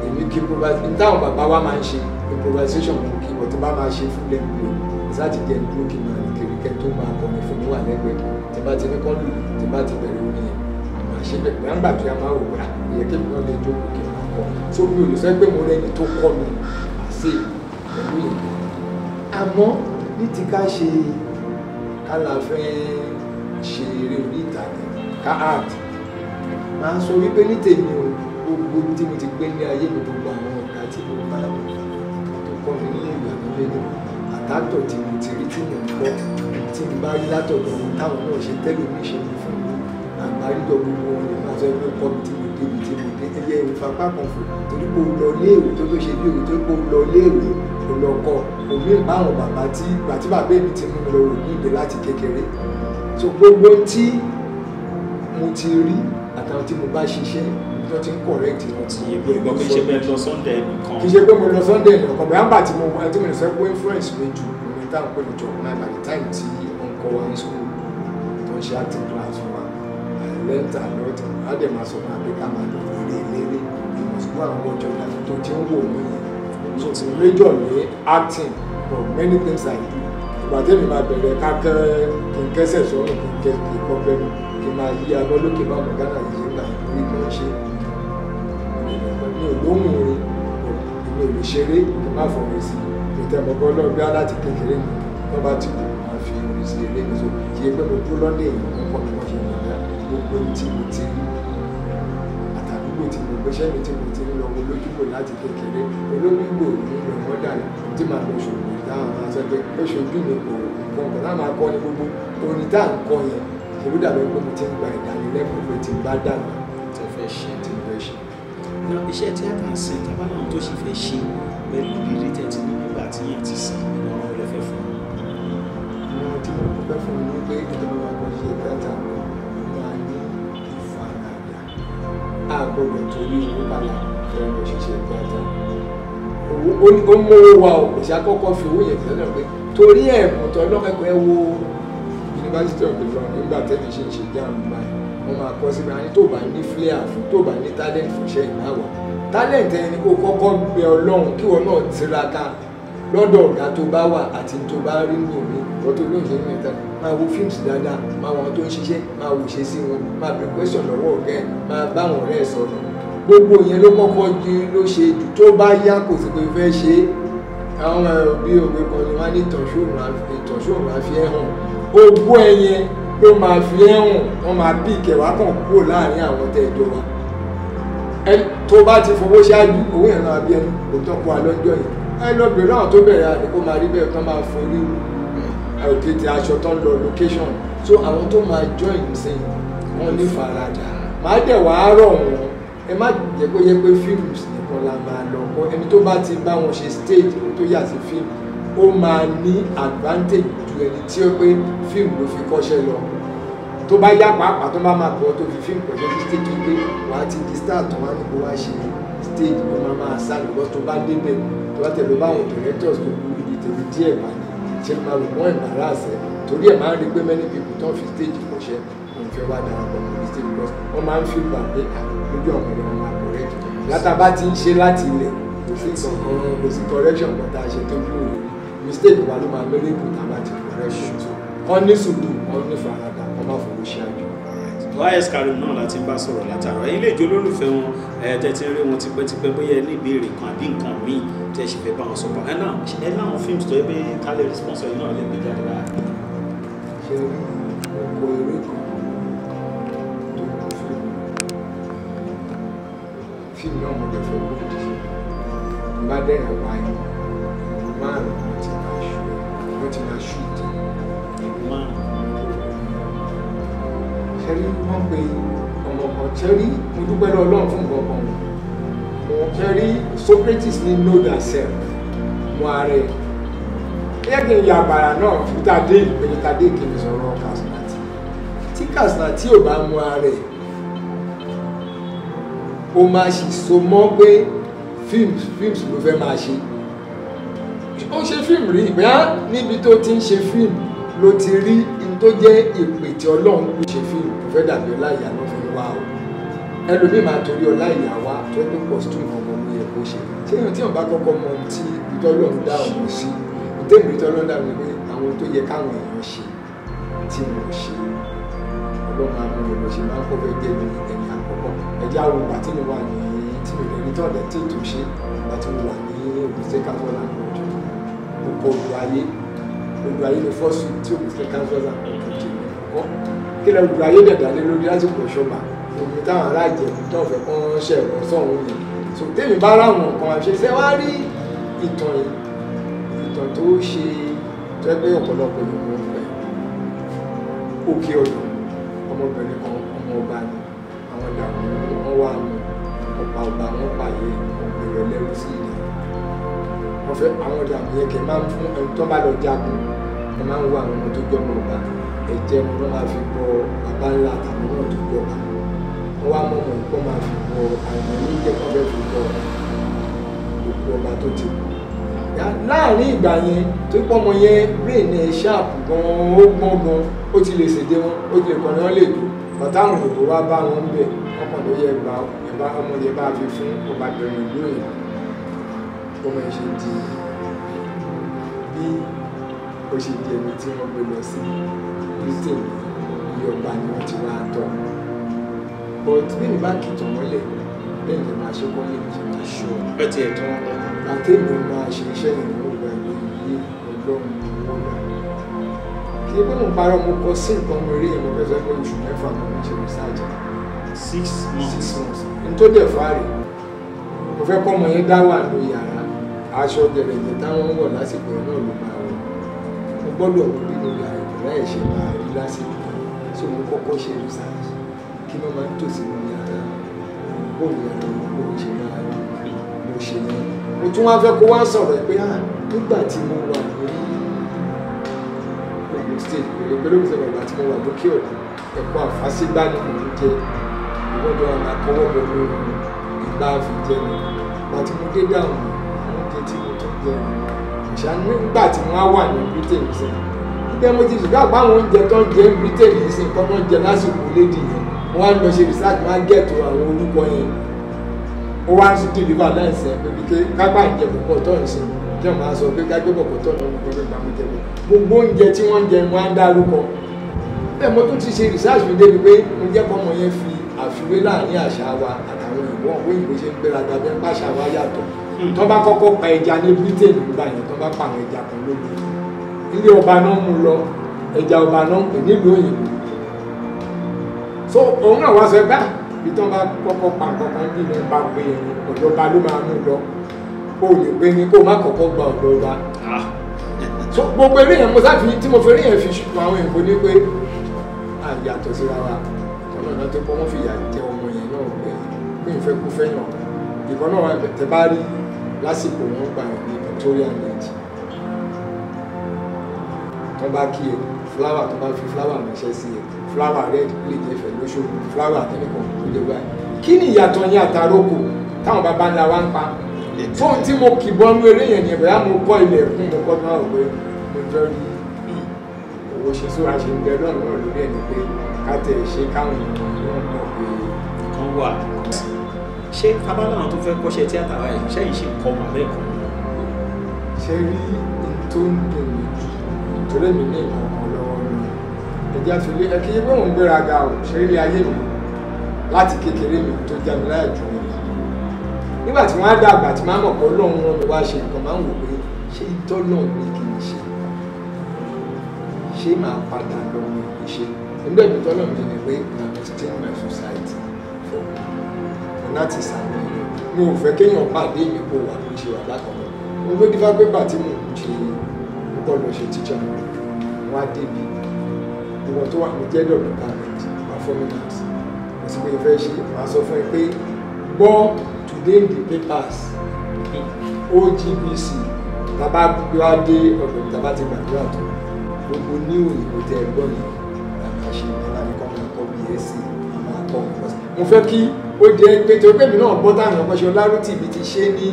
èmi kí improvise ní táwọn bàbá wa máa ń ṣe improvisation mú kí bọ̀ tí bá máa ṣe fún lẹ́nu lò ìsáàtì jẹ́ dúró kí máa ní kèrèkẹ́ tó máa kọrin fún mi wà lẹ́gbẹ̀ẹ́ tí bá ti ní kọ́ lù tí bá ti bẹ̀rẹ̀ orin yẹn máa ṣe bẹ̀ pé àgbà tó yà máa wò wá ìyẹn kí mi náà lè jókòó kí máa kọ́ tó mi ò lè sọ pé mo rẹ́ni tó kọ́ mi àṣẹ pẹ̀lú yẹn àmọ́ ní ti ká ṣe kálàfẹ́ ṣe eré orí ìtàgé ká art máa sọ wípé ní tèmi o gbogbo tí mo ti gbé ní ayé mi gbogbo àwọn ọ̀gá tí mo bá tó kọ́ mi nínú ìgbà tó lé ní àtàtọ̀ tí mo ti rí tí mo ń kọ́ tí mo bá rí látọ̀dọ̀ ohun táwọn náà ṣe tẹ́lẹ̀ mi ṣe ní fún mi àgbáríjọ gbogbo wọn lè máa sọ pé kọ́ mi tí mo débi tí mo dé ẹyẹ ìfapá kan fò torí pé o lọ léèwé tó ṣe bí òwe tó pé o lọ léèwé o lọ kọ́ omi ìbáwọn bàbá tí ìgbà tí bàbá èmi ti mú mi lọ wò ní ìdè láti kékeré so gbogbo tí mo ti rí àtàwọn tí mo bá ṣiṣẹ́ tó ti ń correct wọn ti yé gbogbo kì í ṣe pé lọ Sunday nìkan kì í ṣe pé mo lọ Sunday nìkan bẹ́ẹ̀ àgbà tí mo lè sọ pé influence mi jù ní táwọn pẹ̀lú jọ̀ọ́ náà by the time tí wọ́n kọ́ wa ní school tó ń ṣe acting class wa I learnt a lot á dẹ̀ máa sọ fún abẹ́ká máa lọ lérè ìmọ̀sùnkú àwọn ọjọ́ ìdájọ́ tó ti ń wò mí yẹn so ti major ní acting for many things I do ìgbà tẹ́mi máa bẹ̀rẹ̀ kákẹ́ kí n kẹ́sẹ̀ sọ́run kí n kọ́ bẹ́ẹ̀ kí n máa yí agbọ́ lókè bá ọmọ Ghana yìí gbà ní ìgbà ṣe mi ò lóhùn orin mi ò lè ṣeré kí n má fọwọ́ sí i ìtẹ̀mọ̀gbọ́n náà bí aláti kékeré mi wọ́n bá ti kú máa fi orin sí eré mi so kí ẹ pé mo dúró lọ́dẹ̀ yìí wọ́n kọ́ mi wọ́n ṣe nígbà gbogbo tí mo ti rí àtàdúgbò tí mo gbéṣẹ́ mi tí mo ti ń lọ olójúgbò láti kékeré olójúgbò ní ìlú mọ́dà tí màá lọ ṣòwò táwọn máa sọ pé ó ṣojú mi kò nǹkan kan láwọn máa kọ́ ní gbogbo orin tá à ń kọ́ yẹn ìlú dàbẹ̀ pé mo ti ń gba ìdánilẹ́kọ̀ọ́ pé ti bá dàgbà tó fẹ́ ṣe tí mo fẹ́ ṣe. na iṣẹ́ tíátà ń sìn tábà náà tó sì fẹ́ ṣe pẹ̀lú ìrírí tẹ̀tí nígbà tí yẹn ti sìn ìmọ̀ràn rẹ̀ fẹ́ fún un. ìmọ̀ràn tí mo fẹ́ fún un ní pé ìjọba máa kọ́ ṣe tíátà máa ní ìfaradà a gbọ́dọ̀ torí owó kálá fẹ́ lọ ṣiṣẹ́ tíátà. ó mówó wa ò pèsè àkọ́kọ́ fi owó yẹn tẹ́lẹ̀ pé torí ẹ̀bùn tó lọ́kẹ́kọ̀ọ́ ẹ wo University of Ilorin nígbà tẹ́lẹ̀ ṣe ń ṣe jáàmù báyìí wọ́n máa kọ́ síbi àní tó bá ní flair fún tó bá ní talent fún iṣẹ́ ìnáwó talent ẹni kó kọ́kọ́ bẹ Ọlọ́run kí wọn náà tiraka lọ́dọ̀ ọ̀gá tó bá wà àti tó bá rí ní òní lọ́tọ̀ lóúnjẹ ní ìta máa wo fíìmù dáadáa máa wọn tó ń ṣiṣẹ́ máa wò ṣe sí wọn máa bẹ̀rẹ̀ question lọ́wọ́ ọ̀gá ẹ̀ máa bá wọn ọ̀rẹ́ ẹ̀ sọ̀rọ̀ gbogbo yẹn ló kọ́kọ́ di ló ṣe jù tó bá yá kò sì pé fẹ́ ṣe àwọn bí òwe kan ni wọ́n á ní ìtọ̀ṣòrùn àfi ẹ̀ hàn ogún ẹyẹ ló máa fi ẹ̀hùn wọ́n máa bí ìkẹwàá kan kúrò láàrin àwọn tẹ́jọ wa tó bá ti fowó ṣáájú owó yẹn náà bí ẹnu kò tán kó alọ́jọ́ yìí ẹ lọ bèrè náà tó bẹ̀rẹ̀ àdé kó máa rí bẹ́ẹ̀ tán máa forí òkété aṣọ tán lọ location so àwọn tó máa join sìn wọ́n ní faradà máa dẹ̀ wá rọ̀ wọ́n ẹ má jẹ́ kó yẹ pé fíìmù nìkan la máa lọ kọ́ ẹni tó bá ti bá wọn ṣe stage tó yà sí fíìmù ó máa ní advantage ju ẹni tí ó pé fíìmù ló fi kọ́ṣẹ́ lọ tó bá yá pàápàá tó bá máa pọ̀ tó fi fíìmù pẹ̀lú stage pé wà á ti di star tó wá ní kó wá ṣe stage ló máa sá lọ́wọ́ tó bá débẹ̀ tó bá tẹ̀lé báwọn directors tó kú ibi tèmi díẹ̀ bá ní ṣe máa rò wọ́n embarrassed torí ẹ̀ máa ń rí pé many people tó fi stage kọ̀ṣẹ́ wọn fẹ́ wá darapọ̀ pẹ̀lú stage because wọ́n máa ń feel bad pé lójú ọmọ rẹ̀ wọn máa correct látàbá ti ń ṣe láti ilẹ̀ kò sí correction kan tá a ṣe tó dúró lórí mistake wa ló máa mẹ́lẹ́ kù tá a bá ti correction wọ́n ní sùúrù wọ́n ní faradà wọ́n máa fowó ṣe àjò. YS Karim náà láti bá sọ̀rọ̀ látàrọ̀ ilé ìjọ olólùfẹ́ wọn tẹ́tí rí wọn tipẹ́tipẹ́ bóyá ní ìbéèrè kan àbí nǹkan míì tẹ́ ṣe fẹ́ bá wọn sọ̀rọ̀ ẹ láwọn fíìmù tó yẹ pé kálẹ̀ response yìí náà lè gbé jáde báyà. ṣé oko eré kan tó kún fíìmù náà mo lè fẹ́ kó di bá dẹ́rẹ̀ wáyé márùn-ún wọ́n ti máa ṣú ìdí. ṣẹ́rí wọ́n pe ọmọ kan ṣẹ́rí mo dúpẹ́ lọ Ọlọ́run fún nǹkan kan mo ṣẹ́rí Socrates ní know thyself mo ààrẹ yẹ kí n ya àbàrà náà fún tàdé ìpele tàdé kí n sọ̀rọ̀ Kasinati tí Kasinati ò bá mu ààrẹ ó máa ṣì so mọ́ pé films ló fẹ́ máa ṣe ó ṣe fíìmù rí ìgbà níbi tó ti ń ṣe fíìmù ló ti rí in tó jẹ́ ìpè tí Ọlọ́run ló ṣe fíìmù kò fẹ́ dàbí Ọláìyá ló fi wá o ẹlòmíì máa torí Ọláìyá wá tó ẹgbẹ́ costume ọmọ mi yẹ kó ṣe ṣé èèyàn tí wọn bá kọ́kọ́ mọ tí ìtọ́lọ́run dá ọmọ sí ìtẹ́mi ìtọ́lọ́run dá mi pé àwọn tó yẹ káwọn èèyàn ṣe tí wọ́n ṣe Ọlọ́run máa mú mi lọ ṣe máa ń kọ́ fẹ́ jẹ́ ní ẹni àkọ́kọ́ ẹ̀jẹ̀ àwọn ìgbà tí mo wà ní tí mo lè rí tọ́lẹ̀ tí ètò ṣe ìgbà tí mo wà ní òbíṣẹ́ káfọ́lá gbogbo olùwàyé ní fọ́sù tí òbíṣẹ́ káfọ́lá kọ́ kí lọ olùwàyé dẹ̀dà lé lórí lásìkò ìṣọ́ba omi táwọn aláìjẹ tó fẹ́ kọ́ ṣẹ̀ ẹ̀rọ sọ̀hún yìí so tèmi bá ráwọn nǹkan àṣeṣẹ́ wá rí ìtàn tó ṣe tó ẹgbẹ́ ọ̀pọ̀lọpọ̀ ìwọ̀n pẹ̀ òkè ọ̀dọ̀ ọmọbìnrin kan ọmọ ọba ni àwọn ìdààmú wọn wà ní ọ̀pá ọba wọn pààyè ọ̀gbẹ̀rẹ̀ lẹ́rú sí ìdá wọ́n fẹ́ àwọn ìdààmú yẹn kẹ́ máa ń fún ẹni tó bá lọ jagun ẹ máa ń wá àwọn ọmọ tó jọ ọmọ ọba ẹ̀jẹ̀ ni wọ́n máa fi bọ bàbá ńlá àtàwọn náà tó jọ ọba wọ́n wá mọ̀ mọ̀ nǹkan máa fi bọ àìmọ̀ ní jẹ́ kọ́ fẹ́ fi bọ òkú ọba tó ti kú láàrin ìgbà yẹn tó pọ̀ mọ́ yẹn brain ẹ̀ sharp gan-an ó gbọ́n gan ó ti lè ṣèdè wọn ó ti lè kọ́ni wọn lè dùn bàtà àwọn òyìnbó wá bá wọn ń bẹ̀ ọkàn ló yẹ gba ẹ̀bá ọmọ yẹn bá fi fún ọbabìnrin ìlú òyìnbó ọmọ ẹ̀ ṣe di bí ó ṣe di ẹni tí wọ́n gbé lọ sí Britain iye ọba ni wọ́n ti wá tọ́ but bí ní bá kìtàn mọ́lẹ̀ bẹ́ẹ̀ ni màá ṣe kọ́ lè jẹ́ máa ṣọ́ bẹ́ẹ̀ tí ẹ̀ tán àtẹ́mi máa ṣe iṣẹ́ ìrìnà ọgbà ìlú yìí Ọlọ́run ọgbà kí pé mo parọ́ mo kọ sí nǹkan mo rí ìmọ̀ fẹ́ pé oṣù mẹ́fà kan mo ṣe research 6 months n tó dẹ̀ fáre mo fẹ́ kọ́ ọmọ yẹn dá wà ní yàrá aṣọ gẹ̀rẹ̀gẹ̀ táwọn ń wọ̀ lásìkò yẹn náà ló máa wọ̀ mo gbọ́dọ̀ wọ nínú yàrá ìjọba ẹ̀ ṣe máa rí lásìkò so mo kọ́kọ́ ṣe research kí ló máa ń tòsí nínú yàrá bóòlù yàrá mo ṣe máa rí mo ṣe yẹn mo tún wá fẹ́ kó wá sọ̀rọ̀ pé nígbà tí mo wà ní Ogun State pẹ̀lú ìgbà tí mo wà lókè ọ̀dọ̀ ẹ̀kọ́ àfásígbá ni mo ń jẹ ìwọ́dọ̀ àkọwọ́ bọ̀ lórí ìgbà àfijẹ́ ni ìgbà tí mo dé dáhùn oúnjẹ tí mo tún jẹ ìṣá nígbà tí wọ́n wà ní Britain sí nígbà mo ti ṣùgbọ́n àpá àwọn oúnjẹ tó ń jẹ Britain yìí sí nǹkan tó ń jẹ lásìkò lédi yẹn wọ́n á lọ ṣe research wọ́n á gẹ̀ẹ́tò àwọn orúkọ yẹn ó wá ń deliver láìsẹ̀ pé wípé kápá ìjẹ púpọ̀ tó ń sìn kí wọ́n máa sọ pé kágbé púpọ̀ tó ń lọ gbogbo ẹgbẹ́ pàmò jẹ gbogbo oúnjẹ tí wọ́n ń jẹ wọ́n á dárúkọ bẹ́ẹ̀ mo tún ti ṣe research mi débi pé mo jẹ́ kọ́mọ yẹn fi àfiwé láàrin àṣà wa àtàwọn òyìnbó ọ̀hún òyìnbó ṣe ń gbéraga bí ẹ̀pá àṣà wa yàtọ̀ tó bá kọ́kọ́ pa ẹja ní Britain nígbà yẹn tó bá pa àwọn ẹja kan lóbi ilé ọba náà mú lọ ẹja ọba náà pè nílùú òyìnbó so òun náà wá sọ ẹgbẹ́ bí tó bá kọ́kọ́ pa kankan bí ní bá pé ọ̀dọ̀ ọba ló máa mú lọ kó lè pé ní kó má kọ́kọ́ gba ọ̀dọ̀ ọba so gbogbo eré yẹn mo sáfi tí mo fi eré yẹn fi ṣùgbọ́n àwọn èèyàn ní pé àyàtọ̀ síra wa ọ̀nà náà tó pọ́ wọ́n fi yà jẹ ọmọ yẹn náà pé pé ìfẹ́ kú fẹ́yàn ìkan náà wà tẹ bá rí lásìkò wọn gbà ní Victoria Night tó bá kí ẹ flower tó bá fi flower ránṣẹ́ sí ẹ flower red lè jẹ́ fẹ́ lóṣogbo flower àtẹnìkan ló dé báyìí kí ni ìyàtọ̀ yẹn àtàrókò táwọn bàbá ńlá wa ń pa fóun tí mo kì bọ́nú eré yẹn ni bóyá mo kọ́ ilẹ̀ ẹ̀kún mo kọ́ tó máa wò pé mo jọ rí owó ṣe sóra ṣe ń bẹ lọ́nà náà lórí ẹni pé ká tẹ̀ ṣe káwọn èèyàn náà pé kan wà. Ṣé abáláwọn tó fẹ́ kọ́ṣẹ́ tíátà báyìí ṣẹ́yìn ṣe kọ́ wà bẹ́ẹ̀ kọ́? ṣe rí tó ń dùn mí jù torí mi ní nǹkan kan lọ́wọ́ mi ẹ̀jẹ̀ àfilé ẹ kí n gbé wọn gbéraga o ṣe rí ayé mi láti kékeré mi tó já mi láyà jù mí nígbà tí wọ́n á dàgbà tí máa ń mọ̀ pé Ọlọ́run rán mi wá ṣe nǹkan máa ń wò pé ṣé ìtọ́ náà ní kí n ṣe máa padà lọ mi ṣe nígbà tí ìtọ́ náà mi ní pé I'm still my society for láti sàmì mi ò fẹ́ kéèyàn pàdé mi kó wà ló ṣe wà lákọ̀ọ́kọ́ mo ló dífá pé bàtí mo ṣe púpọ̀ lọ ṣe tíṣà wọn á débi ìwọ̀n tó wà ní jẹ́dọ̀ department performing arts mo sì pé ìfẹ́ ṣe máa sọ fún ẹ pé gbọ́ today in the papers OGBC tàbá gbé dé ọ̀dọ̀ tàbá ti gbàdúrà tó gbogbo ní òyìnbó tẹ ẹgbọ́n yìí àmà ṣe ìjọba ní kọ́ máa kọ́ BSc àmà kọ́ mo fẹ́ kí ó jẹ́ pé torí pé mi náà bọ́ táwọn ọmọṣẹ́ Ọlárútì mi ti ṣe ní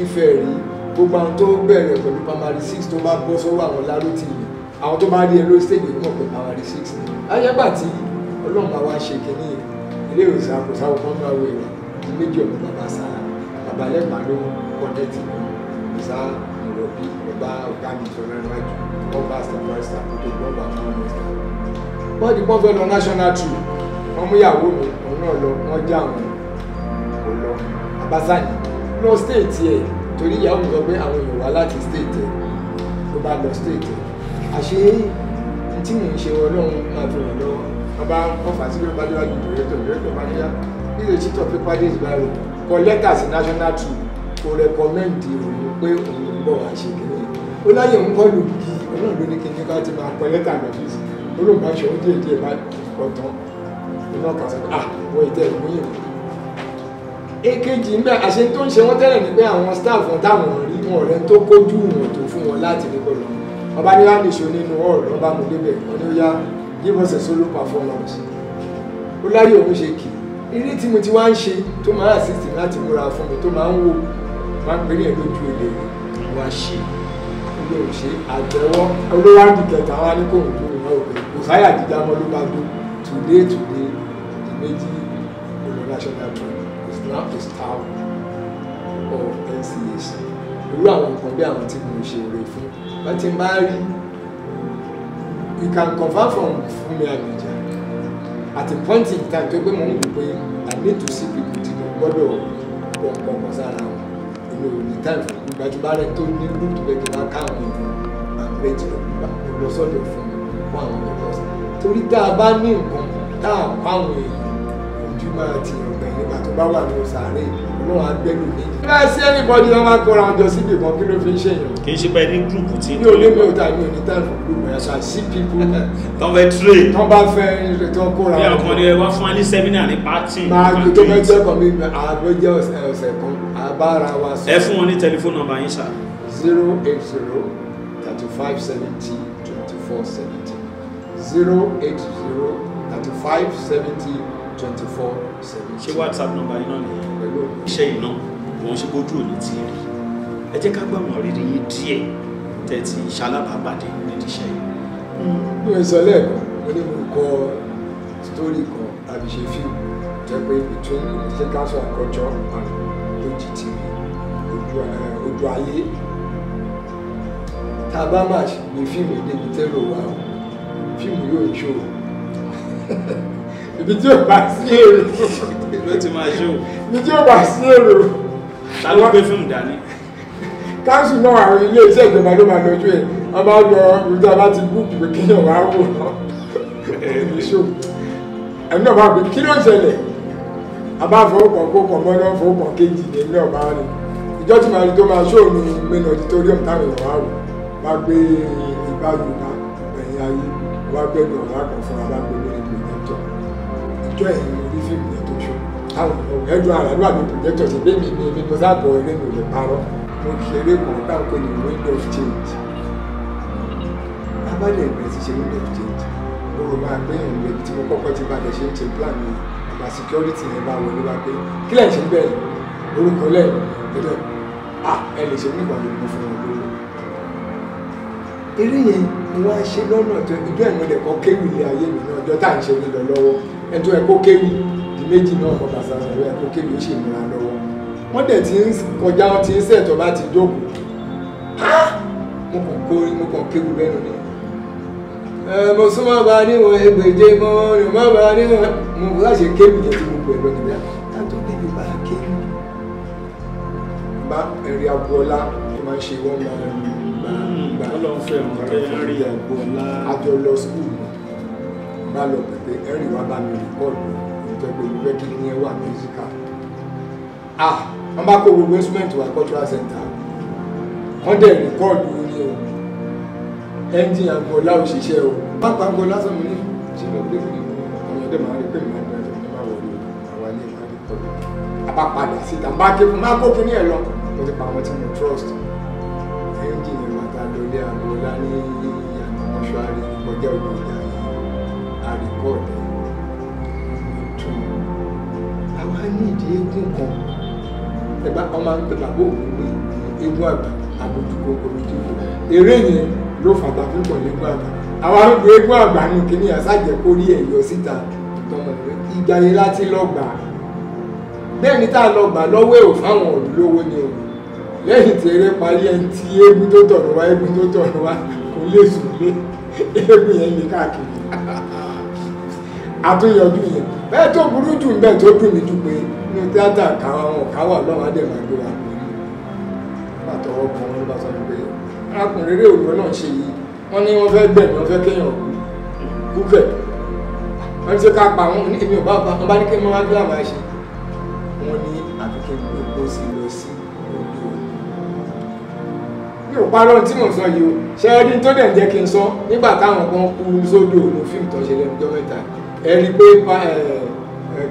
Ifẹ̀ rí gbogbo àwọn tó bẹ̀rẹ̀ pẹ̀lú primary 6 tó bá bọ́ sọ́wọ́ àwọn Ọlárútì mi àwọn tó bá rí ẹlò stage mọ̀ pé primary 6 ni ayẹ́gbà tí Ọlọ́run bá wá ṣe kínní ilé ìwòsàn àkósáwò kan náà wẹ̀ ní méjì ọ̀pọ̀ bàbá sáà bàbá lẹ́gbàá ló kọ́nẹ́tì ìsá ìrọ̀bí ọba ọ̀gá mi ìṣọ̀rọ̀ ẹ̀rọ ọba step-by-step tó gbọ́gbà fún ọmọ ìsá wọ́n di pọ́n fẹ́ lọ national trip wọ́n mú ìyàwó mi òun náà lọ wọ́n já àwọn kò lọ abasani lọ state ẹ̀ torí ìyàwó mi sọ pé àwọn èèyàn wá láti state ẹ̀ ló bá lọ state ẹ̀ àṣé tí mò ń ṣe Ọlọ́run máa fi ràn lọ́wọ́ wọ́n bá wọ́n fà sí lórí bájú wájú director bá níyà this is a sheet of paper this viral kọ lẹ́tà sí national trip kò rẹkọmẹ́ǹdì òun pé òun ń bọ̀ wá ṣe kìíní ó láyé òun kọ́ lù kí Ọlọ́run ló ní kí ní ká ti máa kọ lẹ́tà lọ́fíìsì olóògbé aṣọ ó díẹ̀ díẹ̀ bá kọ̀ tán iná kan sọ pé wọ́n ìtẹ́ ìmúyìn èkejì ń bẹ àṣẹ tó ń ṣe wọ́n tẹ́lẹ̀ ní pé àwọn staff wọn táwọn rí wọn ọ̀rẹ́ tó kójú wọn tó fún wọn láti ní kọlọ ọba ní wàá nìṣó nínú ọ̀rọ̀ ọba mú débẹ̀ wọn ni ó yá give us a solo performance ó láyé òun ṣe kì eré tí mo ti wá ń ṣe tó máa assist láti múra fún mi tó máa ń wò máa ń pè ní ẹ̀ lójú ilé wá ṣe ilé ò ṣe àtẹ́wọ́ olówó àdìkẹta wa ní kò ń tó ìwọ òkè kò sáyà jíjá mọ́ ló bá dó today ìméjì olú national trip is now a star of NCAC irú àwọn nǹkan bí àwọn tí mo ṣe rè fún láti máa rí you can confirm from Fúnmi Àgbèjà at a point in time tó gbé mọ̀ ń wò pé I need to see people tí mo gbọ́dọ̀ pọ̀npọ̀n sára wọn èmi ò ní time fún gbajúmọ̀ rẹ tó ní group tó bẹ́ẹ̀ kí n máa ká àwọn èèyàn and rate lọ sọ́dọ̀ fún àwọn èèyàn torí tá a bá ní nǹkan tá a kọ́ àwọn èèyàn ojú máa ti ọ̀gbìn nígbà tó bá wà ní sàárè Ọlọ́run agbẹ́lú ní. bí a ṣe anybody wọn máa kóra ọjọ́ síbi kan kí ló fi ń ṣèyàn. kì í ṣe pé ní group tí. mi ò lé mi ò ta mi ò ní time for group yẹn so I see people. tọ́ fẹ́ trade. tọ́ bá fẹ́ tọ́ kóra. bí ọkàn ni ẹ wá fún wa ní seminar ní party. máa gbé tó fẹ́ jẹ́ kan mi àgbẹ̀ jẹ́ ọ̀sẹ̀ kan àbára wa sọ. ẹ fún wọn ní tẹlifóònù nọ́mbà yín sà. 080-3570-2470 ṣé WhatsApp nọ́mbà yín náà nìyẹn pẹ̀lú iṣẹ́ yìí náà wọ́n ṣe bójú òní tí rí ẹ jẹ́ ká gbọ́ àwọn rírí yín díẹ̀ tẹ̀tí ṣalábàápàdé nídìí iṣẹ́ yìí. bí mo sọ lẹ́ẹ̀kan mo ní mo kọ sítórì kan àbí ṣe fíìmù jẹ́ pé between University Council and Culture and OGTV ojú ayé tá a bá máa ní fíìmù débi tẹ́lò wa fíìmù yóò ṣó ibi tí ó bá sí èrò ló ti máa ṣó ibi tí ó bá sí èrò ta ló gbé fíìmù dání. káńsù náà àwọn ilé iṣẹ́ ìjọba ló máa lọ́jọ́ ẹ̀ wọ́n bá lọ ibi tí a bá ti búùkì pé kéèyàn wá wò náà ẹ̀mí ṣó ẹ̀mí náà bá gbé kí ló ń ṣẹlẹ̀ a bá fọwọ́pọ̀ kó kọ̀ mọ́ náà fọwọ́pọ̀ kejì ní ilé ọ̀bá rẹ̀ ìjọ tí màá rí tó máa ṣó ní main auditorium táwọn èèyàn wá wò wá gbé ìgbà yorùbá ẹ̀yìn ayé wá gbẹ́dọ̀ ọ̀rá kan fún wa bá gbé lórí projector ìjọ ẹ̀yìn orí fíìmù yẹn tó ṣó táwọn ẹ̀dùn ara ló wà ní projector ṣe bẹ́ẹ̀ mi mo sábọ̀ eré mi ò lè parọ́ mo ṣeré kan táwọn pè ní wind of change tábàlẹ̀ ìbẹ̀rẹ̀ ti ṣe window of change mo rò máa gbé yẹn lẹ́bi tí mo kọ́kọ́ ti balẹ̀ ṣe ń ṣe plan mi àgbà security yẹn bá wọlé wá pé kí lẹ́yìn ṣe ń bẹ̀rẹ̀ orúkọ lẹ́yìn ẹ̀dẹ̀ ẹ lè ṣe nígbà gbogbo fún wọn lórí. eré yẹn mo wá ṣe lọ́nà tó ìjọ ìmọ̀lẹ̀ kan kéwì ilé ayé mi náà ọjọ́ tá à ń ṣe ní lọ lọ́wọ́ ẹjọ́ ẹ kó kéwì di méjì náà kọ bàtà rẹ̀ ẹ kó kéwì ó ṣì múra lọ́wọ́ wọ́n dẹ̀ ti ń kọjá wọn ti ń sẹ̀tọ̀ bá ti jókòó mo kàn kéwì bẹ́ẹ̀ ni mo súnmọ́ bá níwọ̀n ẹgbẹ̀je mo bá níwọ̀n mo bá ṣe kéwì yẹn tí mo pè lọ nígbà tátó débi bá kéwì bá ẹ̀rí agboola tó máa ń ṣe wọ́n máa Ọlọ́run fẹ́ ẹ̀rí agboola àjọ lọ skul bá lọ pẹ̀pẹ́ ẹ̀rí wá bá mi rìkọ́ọ̀dù ìtọ́gbẹ́ ìlú bẹ́kí ní ẹwà musical wọ́n bá kó gbogbo instrument wa cultural center wọ́n dẹ̀ rìkọ́ọ̀dù ní o ẹ́ńjìn agboola òṣìṣẹ́ o pápá agboola sọmọ ní ṣe lọ gbé fún àwọn ọdẹ máa rí pé mi máa bẹ̀rẹ̀ ní máa wọlé àwa ní ìwà rìkọ́ọ̀dù àbá padà síta bá ké fún máa kó kíní ẹ̀ lọ mo ti pa àwọn tí mo trust ẹ́ńjìn yẹn máa ta lọlé agboola ní ìyànà mọ́ṣúárì kọjá ògbó ìjà yìí àríkọ́ọ̀dù tún àwa ní ìdí eégún kan ẹ̀bá ọmọ ń pè bàbá òun pé eégún àgbà àbójúkó oríjìkó eré yẹn ló fàgbà púpọ̀ lẹ́gbọ́n àgbà àwọn arúgbó eégún àgbà nù kíní àṣàjẹ́ kó rí ẹ̀yọ síta tọmọ rẹ̀ ìgbà yẹn láti lọ gbà bẹ́ẹ̀ ni tá a lọ gbà lọ́wọ́ èrò fáwọn olówó ni o lẹ́yìn tí eré parí ẹni tí eégún tó tọ̀nù wá eégún tó tọ̀nù wá kò lè sùn lé eégún yẹn lè káàkiri àtúnyọjú yẹn bẹ́ẹ̀ tó burú jù ń bẹ́ẹ̀ tó dùn mí jù pé inú tíátà káwà lọ́wọ́ adé máa gbé wa pé látọwọ́ kan wọn ló bá sọ pé arákùnrin eré òwúrọ̀ náà ṣe yìí wọ́n ní wọ́n fẹ́ gbẹ̀mí wọ́n fẹ́ kéèyàn kú fẹ̀ wọ́n ti ká pa wọn ní èmi ò bá wọn bá ní kí wọ́n wá gbé àmà ṣe wọ́n ní àfikẹ́ gbogbo sí lọ sí òde òní. mi ò parọ́ tí mò ń sọ yìí o ṣe é rí tó dẹ̀ jẹ́ kí n sọ nígbà táwọn kan kú sódò ní fíìmù tó ṣe lẹ́nu ọjọ́ mẹ́ta ẹ rí i pé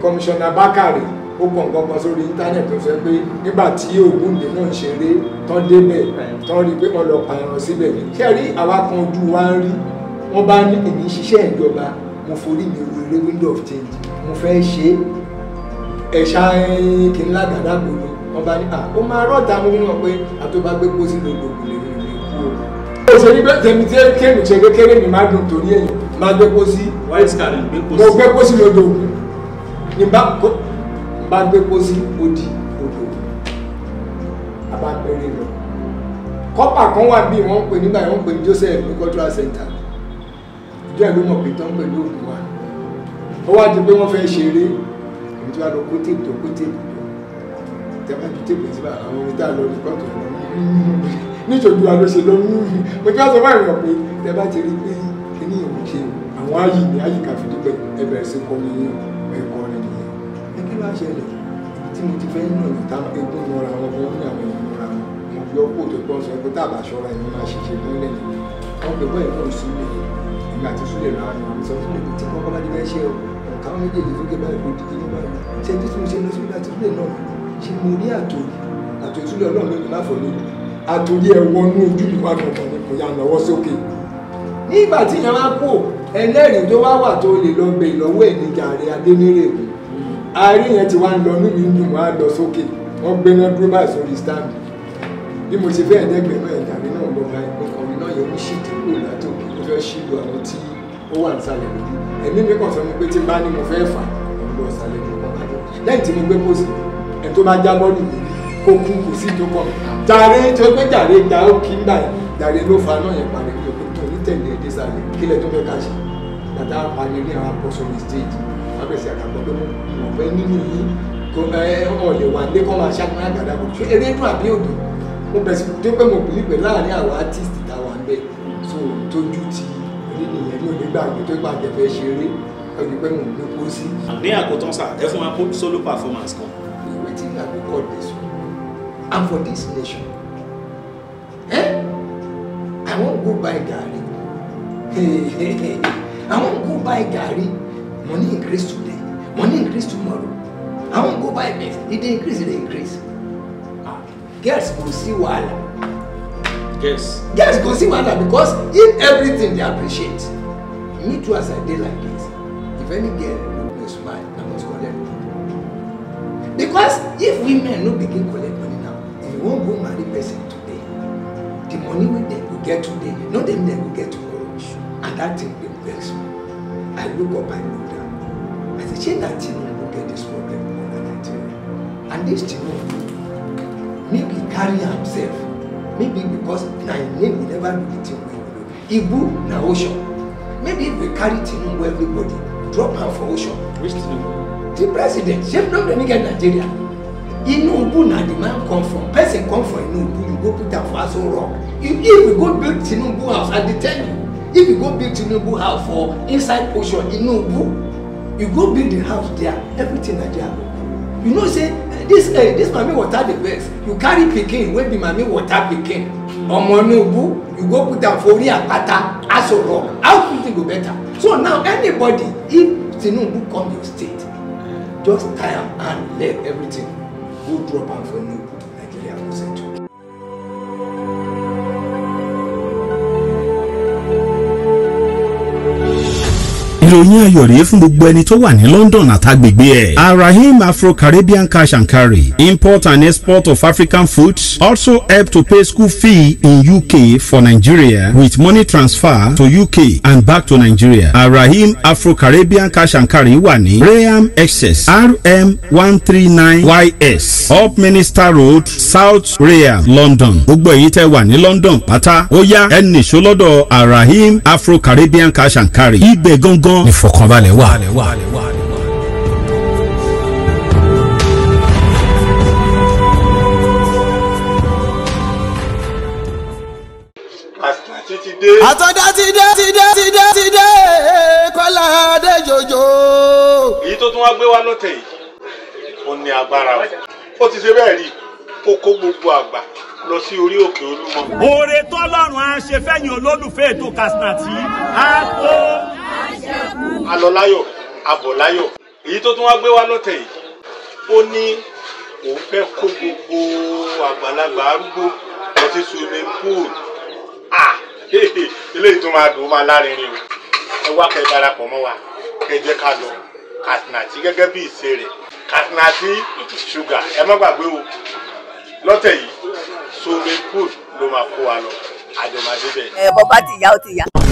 kọmíṣánná Bákàrè ó kọ̀ǹkan kan sórí íńtánẹ̀tì tó sọ pé nígbà tí Ògúndé náà ń ṣeré tán débẹ̀ tán rí i pé wọ́n lọ pa ẹran síbẹ̀ ni ṣé rí àwa kan ojú wa ń rí wọ́n bá ní èmi ṣiṣẹ́ ìjọba mo forí mi wo eré window of change mo fẹ́ ṣe ẹ̀ṣá kìí lágàdá gbòòrò wọ́n bá ní ó máa rọ́ọ̀tà mú nínú pé àtọ́bá gbé pósí lòdò kò lè rìn lè kú o. ó ṣe ní bẹ́ẹ̀ tẹ̀mí tí kéèmù ṣe kékeré mi máa dùn torí ẹ̀yìn máa gbé pósí. white card gbé pósí. mo gbé pósí lòdò ní bá gbé pósí odi odò abágbére lọ. kọ́pà kan wà bí wọ́n ń pè nígbà wọ́n ń pè ní Joseph ní cultural center ìjọ ìlú mọ̀ pé tán pẹ̀lú òkú wa ó wá di pé wọ́n fẹ́ ṣeré èmi tí wàá lọ kó téèpù tó kó téèpù tó tẹ́pá ju téèpù sí àwọn orin tá a lọ ní kọ́ọ̀tù ẹ̀ nítorí wa ló ṣe lọ mo tí wàá sọ fún àwọn pé tẹ́ bá ti rí pé kíní ìwò ṣe àwọn ayì ní àyíká fi dúpẹ́ ẹ bẹ̀rẹ̀ sí kọ́ ní ẹ̀kọ́ rẹ̀ nìyẹn ẹ kí ló ṣẹlẹ̀ tí mo ti fẹ́ nà ní táwọn eégún nọra wọn wọn ní àwọn èèyàn nọra wọn mo fi ọkọ̀ tó gbọ́ sọ pé táàbà ṣọ́ra ẹ̀yìn máa ṣiṣẹ́ nílẹ̀ nìyẹn wọ́n pè bọ́ọ̀ náà sí ilé ìgbà tí súlẹ̀ láàrin àwọn sọ fún mi tí kọ́kọ́ bá dé bẹ́ẹ̀ ṣe ọ̀ká méjèèjì sókè báyìí kò dìde ní báyìí ṣe tí mo ṣe lọ sí ìgbà tí súlẹ̀ náà ṣe mo rí àtòrí súlẹ̀ ọlọ́run lónìí má fọ́ lónìí àtòrí ẹ̀ wọnú ojú mi wà kankan ni kò yà lọ́wọ́ sókè. nígbà tí ìyẹn máa kó ẹlẹ́rìí tó wá wà tó lè lọ gbé ìlọ́wọ́ ẹ̀ ní jàre adénírèkù àárín yẹn ti wá ń lọ nínú ìdùn wá lọ sókè wọ́n gbé náà dúró báyìí sórí stand bí mo ṣe fẹ́ ẹ̀ẹ́dẹ́gbẹ̀ẹ́ náà ìjàre náà lọ báyìí ọkùnrin náà yẹn ń ṣìtì kúrò látòkè ó fẹ́ ṣílù àwọn tí ó wà nísàlẹ̀ lórí ẹ̀mí mi kàn sọ mi pé tí bá ní mo fẹ́ fà ọ̀dọ̀ ìsàlẹ̀ mi kàn bá jọ lẹ́yìn tí mo gbé pósì ẹ̀ tó bá já bọ́ọ̀lù mi kó kú kò sí tó kọ́ jàre tó gbé jàre já ó kí ń gbà yẹn jàre ló fa náà yẹn parí pé tó ní tẹ̀lé ẹ̀dẹ́ sàlẹ̀ kílẹ̀ tó fẹ́ ká ṣe bàtà parí ní àwọn apọ́sọ̀rì stage wọ́n bẹ̀rẹ̀ sí àkàkọ́ pé mo fẹ́ nínú yìí kó ọ̀lẹ̀ wà lé kọ́ máa ṣàkóso àgàdà kò ṣe eré dùn àbí òdò mo bẹ̀rẹ̀ sí tó pé mo bìlí pẹ̀ láàrin àwọn artist táwa ń bẹ̀ so tójú ti eré nìyẹn ní onígbà tó gbà jẹ̀fẹ́ ṣeré ọdún pé mo gbé kó sí. ní àkótán sà ẹ fún wa kó solo performance kan. wetin I go call this one and for this nation I wan go buy garri I wan go buy garri money increase today money increase tomorrow I wan go buy beef e dey increase girls go see wahala Yes. Yes, go see one because if everything they appreciate, me too as I did like this. If any girl look me smile, I must collect money. Because if women no begin collect money now, if you won't go marry person today, the money we they will get today, not them they will get tomorrow, and that thing will vex me. I look up, I look down. I say, change that thing will get this problem in Nigeria, and this thing maybe carry himself. Maybe because na him name will never do the thing we do. Igbu na ocean. Maybe if we carry Tinubu everybody, drop her for ocean. Which Tinubu? The president, chef no dey get Nigeria. Tinubu na the man come from. Person come from Tinubu, you go put am for Aso Rock. If we go build Tinubu house, I dey tell you, if you go build Tinubu house for inside ocean, Tinubu, you go build the house there, everything na there. You know say this mami water the best. You carry pikin wey be mami water pikin. Omo Tinubu, you go put am for ori apata, Aso Rock. How everything go better? So now anybody, if Tinubu come your state, just tie am and let everything go drop am for Tinubu. Nigeria go settle. ìròyìn ayọ̀ rèé fún gbogbo ẹni tó wà ní London àtàgbègbè ẹ̀. Arahim Afro-Caribbean Cash and Carry, import and export of African foods, also help to pay school fee in UK for Nigeria with money transfer to UK and back to Nigeria. Arahim Afro-Caribbean Cash and Carry wà ní Graham Excess RM 139YS Up Minister Road, South Graham, London. Gbogbo èyí tẹ́ wà ní London pátá ó yá ẹnì ṣólọ́dọ̀ Arahim Afro-Caribbean Cash and Carry. Ibẹ̀ gangan ìfọ̀kànbalẹ̀ wà. àtọ́já ti dé Kọ́lá Adéjòjò. èyí tó tún wá gbé wá lọ́tẹ̀ yìí ó ní agbára ó ti ṣe bẹ́ẹ̀ rí kó kó gbogbo àgbà lọ sí orí òkè Olúmọ. oore tọ́lọ́run á ṣe fẹ́yìn olólùfẹ́ ètò Kasinati á tó. alọ́láyọ̀ abọ̀láyọ̀ èyí tó tún wá gbé wá lọ́tẹ̀ yìí ó ní òun fẹ́ kó gbogbo àgbàlagbà arúgbó lọ sí swimming pool. eléyìí tó máa dùn ó máa lárinrin o ẹ wá kẹ́ darapọ̀ mọ́ wa kẹ́ jẹ́ ká lọ Kasinati gẹ́gẹ́ bí ìṣe rẹ̀ Kasinati ṣúgà ẹ má gbàgbé o lọ́tẹ̀ yìí swimming pool ló máa kó wa lọ àjọmọdé bẹ́ẹ̀. bọ́ bá ti yá ó ti yá.